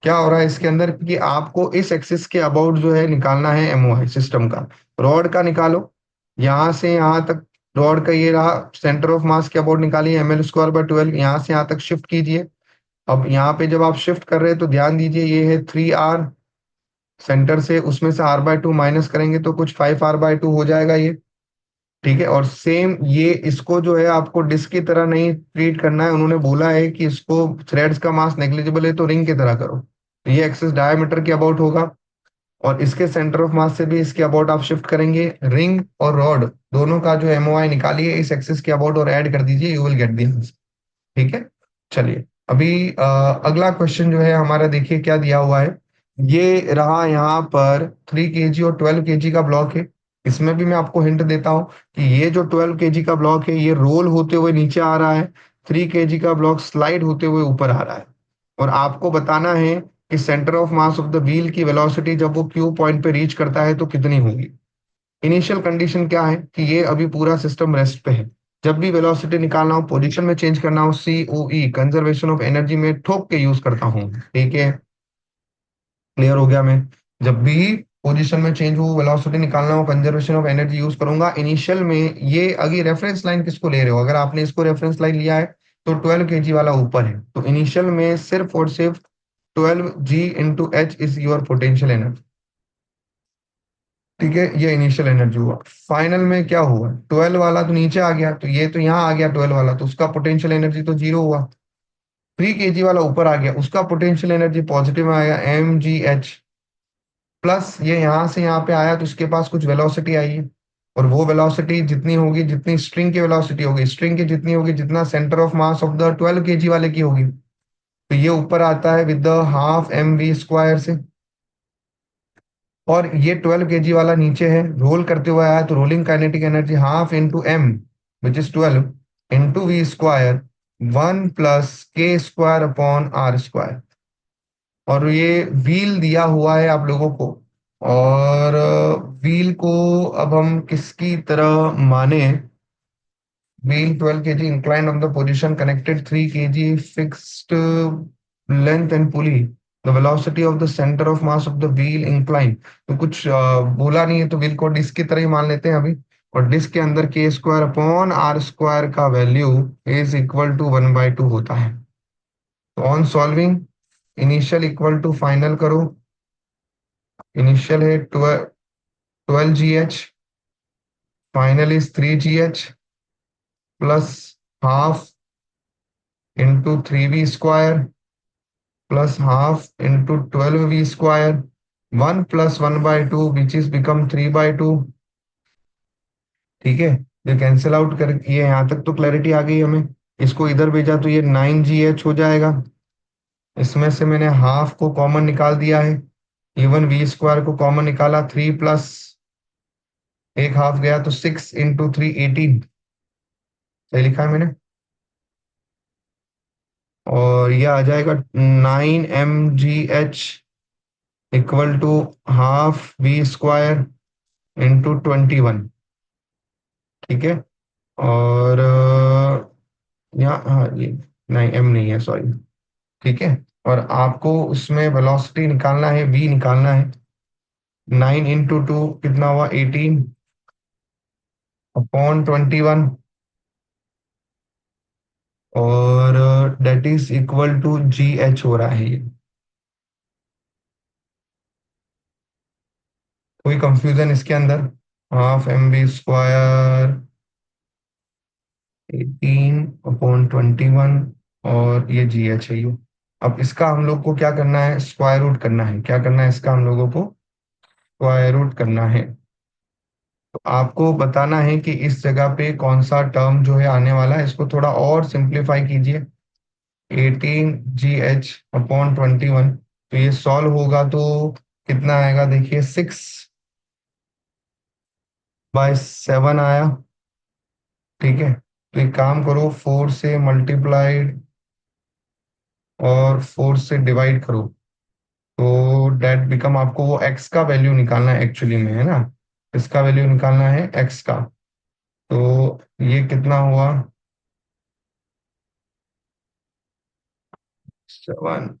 A: क्या हो रहा है इसके अंदर कि आपको इस एक्सिस के अबाउट जो है निकालना है एमओआई सिस्टम का। रॉड का निकालो, यहाँ से यहाँ तक रॉड का ये रहा, सेंटर ऑफ मास के अबाउट निकालिए ml²/12, यहाँ से यहाँ तक शिफ्ट कीजिए। अब यहाँ पे जब आप शिफ्ट कर रहे हैं तो ध्यान दीजिए, ये है 3r सेंटर से, उसमें से r/2 माइनस करेंगे तो कुछ 5r/2 हो जाएगा ये। ठीक है, और सेम ये इसको जो है आपको डिस्क की तरह नहीं ट्रीट करना है, उन्होंने बोला है कि इसको थ्रेड्स का मास नेग्लिजिबल है तो रिंग की तरह करो। तो ये एक्सिस डायमीटर के अबाउट होगा, और इसके सेंटर ऑफ मास से भी इसके अबाउट आप शिफ्ट करेंगे। रिंग और रॉड दोनों का जो एमओआई निकालिए इस एक्सिस के अबाउट और ऐड कर दीजिए, you will get the answer. ठीक है, चलिए अभी अगला क्वेश्चन जो है हमारा, देखिए क्या दिया हुआ है। ये रहा यहाँ पर 3 kg और 12 kg का ब्लॉक है। इसमें भी मैं आपको हिंट देता हूँ कि ये जो 12 kg का ब्लॉक है ये रोल होते हुए नीचे आ रहा है, 3 kg का ब्लॉक स्लाइड होते हुए ऊपर आ रहा है। और आपको बताना है कि centre of mass of the wheel की वेलोसिटी जब वो क्यू पॉइंट पे रीच करता है तो कितनी होगी। इनिशियल कंडीशन क्या है कि ये अभी पूरा सिस्टम रेस्ट पे है। जब भी वेलोसिटी निकालना हो, पोजीशन में चेंज करना हो, COE कंजर्वेशन ऑफ एनर्जी में ठोक के यूज करता हूँ। ठीक है, क्लियर हो गया? मैं जब भी पोजीशन में चेंज हो, वेलोसिटी निकालना हो, कंजर्वेशन ऑफ एनर्जी यूज करूंगा। इनिशियल में ये अभी रेफरेंस लाइन किसको ले रहे हो? अगर आपने इसको रेफरेंस लाइन लिया है तो 12 kg वाला ऊपर है, तो इनिशियल में सिर्फ और सिर्फ 12G/H is your potential energy. ठीक है, ये इनिशियल एनर्जी हुआ। फाइनल में क्या हुआ? 12 वाला तो नीचे आ गया, तो ये तो यहाँ आ गया 12 वाला, तो उसका पोटेंशियल एनर्जी तो जीरो हुआ। 3 kg वाला ऊपर आ गया, उसका पोटेंशियल एनर्जी पॉजिटिव में आया, mgh। प्लस ये यहाँ से यहाँ पे आया तो उसके पास कुछ वेलोसिटी आई है, और वो वेलोसिटी जितनी होगी, जितनी स्ट्रिंग की वेलोसिटी होगी, स्ट्रिंग की जितनी होगी, जितना centre of mass of the 12 kg वाले की होगी, तो ये ऊपर आता है विद द हाफ mv² से। और ये 12 kg वाला नीचे है, रोल करते हुए आया, तो rolling kinetic energy half into m which is 12 into v², 1 + k² upon r²। और ये व्हील दिया हुआ है आप लोगों को, और व्हील को अब हम किसकी तरह माने? Wheel 12 kg inclined on the position connected 3 kg fixed length and pulley, the velocity of the center of mass of the wheel incline। तो कुछ बोला नहीं है तो व्हील को डिस्क की तरह ही मान लेते हैं अभी। और डिस्क के अंदर k² अपॉन r² का वैल्यू इज इक्वल टू 1/2 होता है। तो on solving, initial equal to final करो। इनिशियल है 12G/H, final is 3G/H plus half into 3v² plus half into 12v², 1 + 1/2 which is become 3/2। ठीक है, ये कैंसिल आउट कर, ये यहाँ तक तो क्लैरिटी आ गई हमें। इसको इधर भेजा तो ये 9G/H हो जाएगा। इसमें से मैंने हाफ को कॉमन निकाल दिया है, इवन v² को कॉमन निकाला, 3 प्लस एक हाफ गया तो 6 × 3 18। सही लिखा है मैंने? और ये आ जाएगा 9 mgh equal to half V square into 21। ठीक है। और यहाँ हाँ ये नहीं एम नहीं है, सॉरी। ठीक है। और आपको उसमें वेलोसिटी निकालना है, वी निकालना है। 9 इंटू 2 कितना हुआ, 18 अपॉन 21। और that is equal to G H हो रहा है ये। कोई कंफ्यूजन इसके अंदर? Half M V square 18 upon 21, और ये जी एच है ये। अब इसका हम लोग को क्या करना है, स्क्वायर रूट करना है। क्या करना है इसका हम लोगों को? स्क्वायर रूट करना है। तो आपको बताना है कि इस जगह पे कौन सा टर्म जो है आने वाला है। इसको थोड़ा और सिंप्लीफाई कीजिए। 18 GH अपॉन 21, तो ये सॉल्व होगा तो कितना आएगा, देखिए 6/7 आया। ठीक है। तो एक काम करो, 4 से मल्टीप्लाइड और 4 से डिवाइड करो। तो डेट बिकम, आपको वो एक्स का वैल्यू निकालना है एक्चुअली में, है ना। इसका वैल्यू निकालना है एक्स का। तो ये कितना हुआ, 7,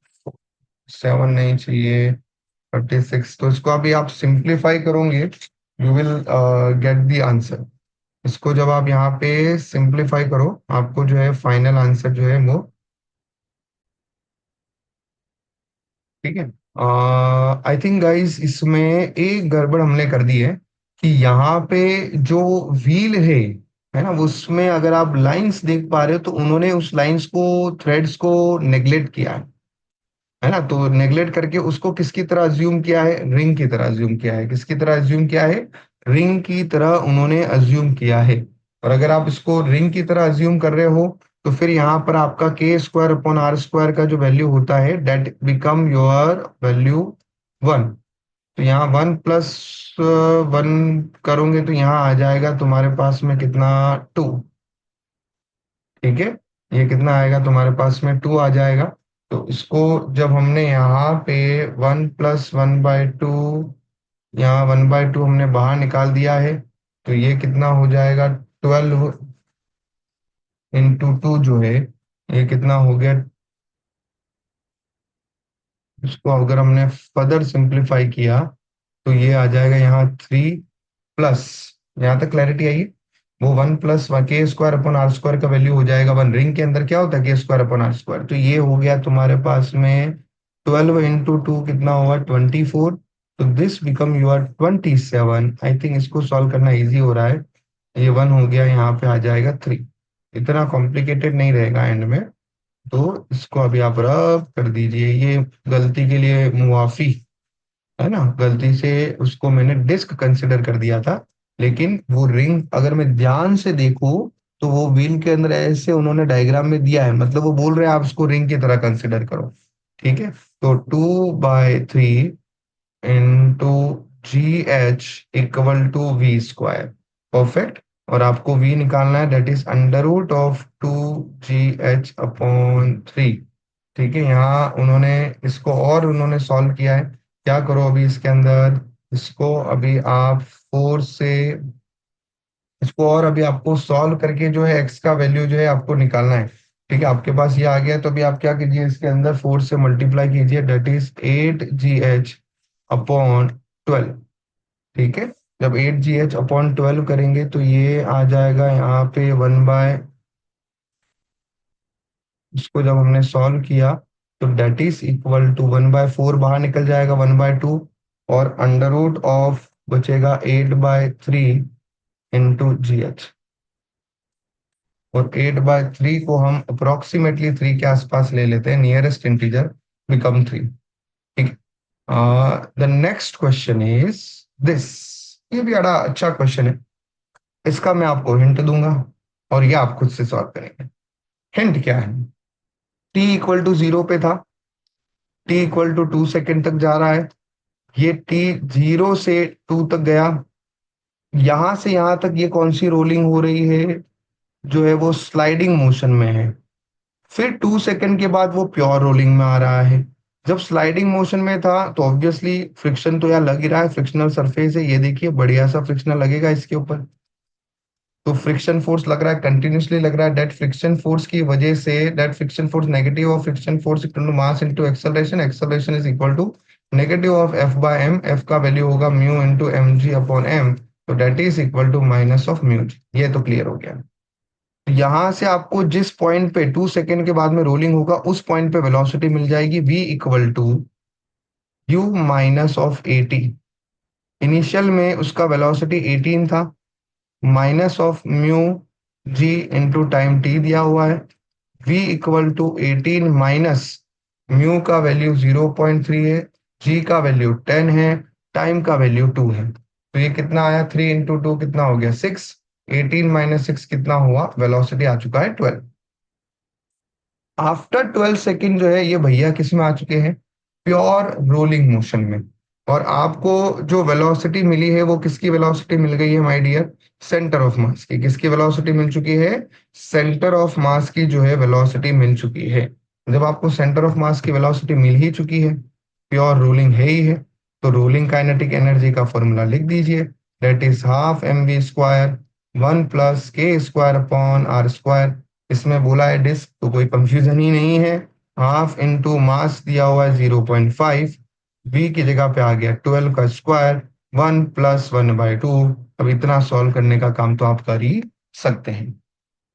A: 7 नहीं चाहिए, 36। तो इसको अभी आप सिंप्लीफाई करोगे, you will get the answer. इसको जब आप यहाँ पे सिंप्लीफाई करो, आपको जो है फाइनल आंसर जो है वो, ठीक है। आई थिंक गाइस इसमें एक गड़बड़ हमने कर दी है कि यहाँ पे जो व्हील है ना, उसमें अगर आप लाइंस देख पा रहे हो तो उन्होंने उस लाइंस को, थ्रेड्स को नेग्लेक्ट किया है ना। तो नेग्लेक्ट करके उसको किसकी तरह अज्यूम किया है, रिंग की तरह अज्यूम किया है। किसकी तरह अज्यूम किया है, रिंग की तरह उन्होंने अज्यूम किया है। और अगर आप इसको रिंग की तरह अज्यूम कर रहे हो, तो फिर यहाँ पर आपका k² अपॉन r² का जो वैल्यू होता है, डेट बिकम योर वैल्यू 1। तो यहाँ 1+1 करोगे तो यहाँ आ जाएगा तुम्हारे पास में कितना, 2। ठीक है। ये कितना आएगा तुम्हारे पास में, 2 आ जाएगा। तो इसको जब हमने यहाँ पे 1+1/2, यहाँ 1/2 हमने बाहर निकाल दिया है, तो ये कितना हो जाएगा, 12 इंटू 2 जो है, ये कितना हो गया। इसको अगर हमने फर्दर सिंप्लीफाई किया तो ये आ जाएगा यहाँ 3 प्लस, यहाँ तक क्लैरिटी आई है। वो 1+k² अपॉन r² का वैल्यू हो जाएगा 1। रिंग के अंदर क्या होता है, k² अपॉन r²। तो ये हो गया तुम्हारे पास में 12 इंटू 2 कितना हुआ, 24। तो this become your 27। I think इसको सॉल्व करना इजी हो रहा है। ये 1 हो गया, यहाँ पे आ जाएगा 3। इतना कॉम्प्लिकेटेड नहीं रहेगा एंड में। तो इसको अभी आप रब कर दीजिए। ये गलती के लिए मुआफी, है ना। गलती से उसको मैंने डिस्क कंसिडर कर दिया था, लेकिन वो रिंग अगर मैं ध्यान से देखूं तो वो व्हील के अंदर ऐसे उन्होंने डायग्राम में दिया है, मतलब वो बोल रहे हैं आप इसको रिंग की तरह कंसिडर करो। ठीक है। तो 2/3 into GH equal to V²। Perfect. और आपको V निकालना है, दैट इज √2 GH अपॉन 3। ठीक है। यहाँ उन्होंने इसको और उन्होंने सॉल्व किया है। क्या करो अभी इसके अंदर, इसको अभी आप 4 से, इसको और अभी आपको सॉल्व करके जो है एक्स का वैल्यू जो है आपको निकालना है। ठीक है। आपके पास ये आ गया, तो अभी आप क्या कीजिए, इसके अंदर 4 से मल्टीप्लाई कीजिए, दैट इज 8 GH अपॉन 12। ठीक है। जब 8 GH अपॉन 12 करेंगे तो ये आ जाएगा यहाँ पे 1 बाय, इसको जब हमने सॉल्व किया तो डेट इज इक्वल टू 1/4 बाहर निकल जाएगा, 1/2। और अंडर रूट ऑफ बचेगा 8/3 इंटू GH। और 8/3 को हम अप्रोक्सीमेटली 3 के आसपास ले लेते हैं, नियरेस्ट इंटीजर बिकम 3। ठीक। The next question is this. ये भी बड़ा अच्छा क्वेश्चन है। इसका मैं आपको हिंट दूंगा और ये आप खुद से सॉल्व करेंगे। हिंट क्या है, t=0 पे था, t=2 सेकेंड तक जा रहा है। ये t 0 से 2 तक गया। यहां से यहां तक ये कौन सी रोलिंग हो रही है, जो है वो स्लाइडिंग मोशन में है। फिर 2 सेकंड के बाद वो प्योर रोलिंग में आ रहा है। जब स्लाइडिंग मोशन में था तो ऑब्वियसली फ्रिक्शन तो यार लग ही रहा है, फ्रिक्शनल सरफेस है, ये देखिए बढ़िया सा फ्रिक्शनल लगेगा इसके ऊपर। तो फ्रिक्शन फोर्स लग रहा है, कंटिन्यूसली लग रहा है। दैट फ्रिक्शन फोर्स की वजह से, that friction force negative of friction force equal to mass into acceleration, acceleration is equal to negative of F by M, F का वैल्यू होगा mu into M G upon M, तो that is equal to minus of mu G. ये तो clear हो गया। यहां से आपको जिस पॉइंट पे 2 सेकंड के बाद में रोलिंग होगा उस पॉइंट पे वेलोसिटी मिल जाएगी v equal to U minus of 18। Initial में उसका वेलोसिटी 18 था, minus of mu G into time T दिया हुआ है। v equal to 18 minus mu का वैल्यू 0.3 है, g का वैल्यू 10 है, टाइम का वैल्यू 2 है। तो ये कितना आया, 3 इंटू 2 कितना हो गया 6। 18 माइनस 6 कितना हुआ, वेलोसिटी आ चुका है 12। आफ्टर 12 सेकेंड जो है ये भैया किस में आ चुके हैं, प्योर रोलिंग मोशन में। और आपको जो वेलोसिटी मिली है वो किसकी वेलोसिटी मिल गई है my dear, centre of mass की। किसकी वेलोसिटी मिल चुकी है, सेंटर ऑफ मास की जो है वेलोसिटी मिल चुकी है। जब आपको सेंटर ऑफ मास की वेलोसिटी मिल ही चुकी है, प्योर रोलिंग है ही है, तो रोलिंग काइनेटिक एनर्जी का फॉर्मूला लिख दीजिए। That is half M V square 1 + k² upon R square. इसमें बोला है डिस्क तो कोई कंफ्यूजन ही नहीं है। हाफ इंटू मास दिया हुआ है 0.5, v की जगह पे आ गया 12 का स्क्वायर 1 + 1/2। अब इतना सॉल्व करने का काम तो आप कर ही सकते हैं।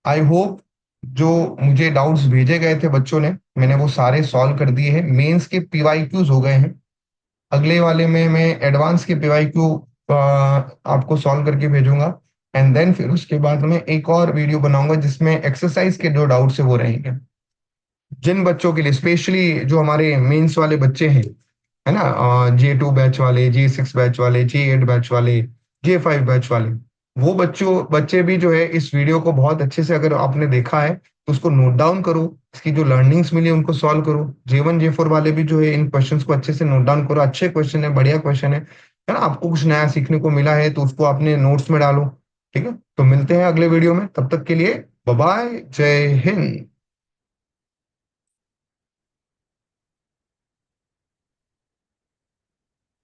A: आई होप जो मुझे डाउट्स भेजे गए थे बच्चों ने, मैंने वो सारे सॉल्व कर दिए हैं। मेंस के पीवाईक्यूज हो गए हैं। अगले वाले में मैं एडवांस के पीवाईक्यू आपको सॉल्व करके भेजूंगा। एंड देन फिर उसके बाद में एक और वीडियो बनाऊंगा जिसमें एक्सरसाइज के जो डाउट्स है वो रहेंगे। जिन बच्चों के लिए स्पेशली जो हमारे मेंस वाले बच्चे हैं, है ना, J2 बैच वाले, J6 बैच वाले, J8 बैच वाले, J5 बैच वाले, वो बच्चे भी जो है इस वीडियो को बहुत अच्छे से अगर आपने देखा है तो उसको नोट डाउन करो, इसकी जो लर्निंग्स मिली उनको सॉल्व करो। J1 J4 वाले भी जो है इन क्वेश्चंस को अच्छे से नोट डाउन करो। अच्छे क्वेश्चन है, बढ़िया क्वेश्चन है ना, आपको कुछ नया सीखने को मिला है तो उसको अपने नोट्स में डालो। ठीक है, तो मिलते हैं अगले वीडियो में, तब तक के लिए बाय बाय, जय हिंद।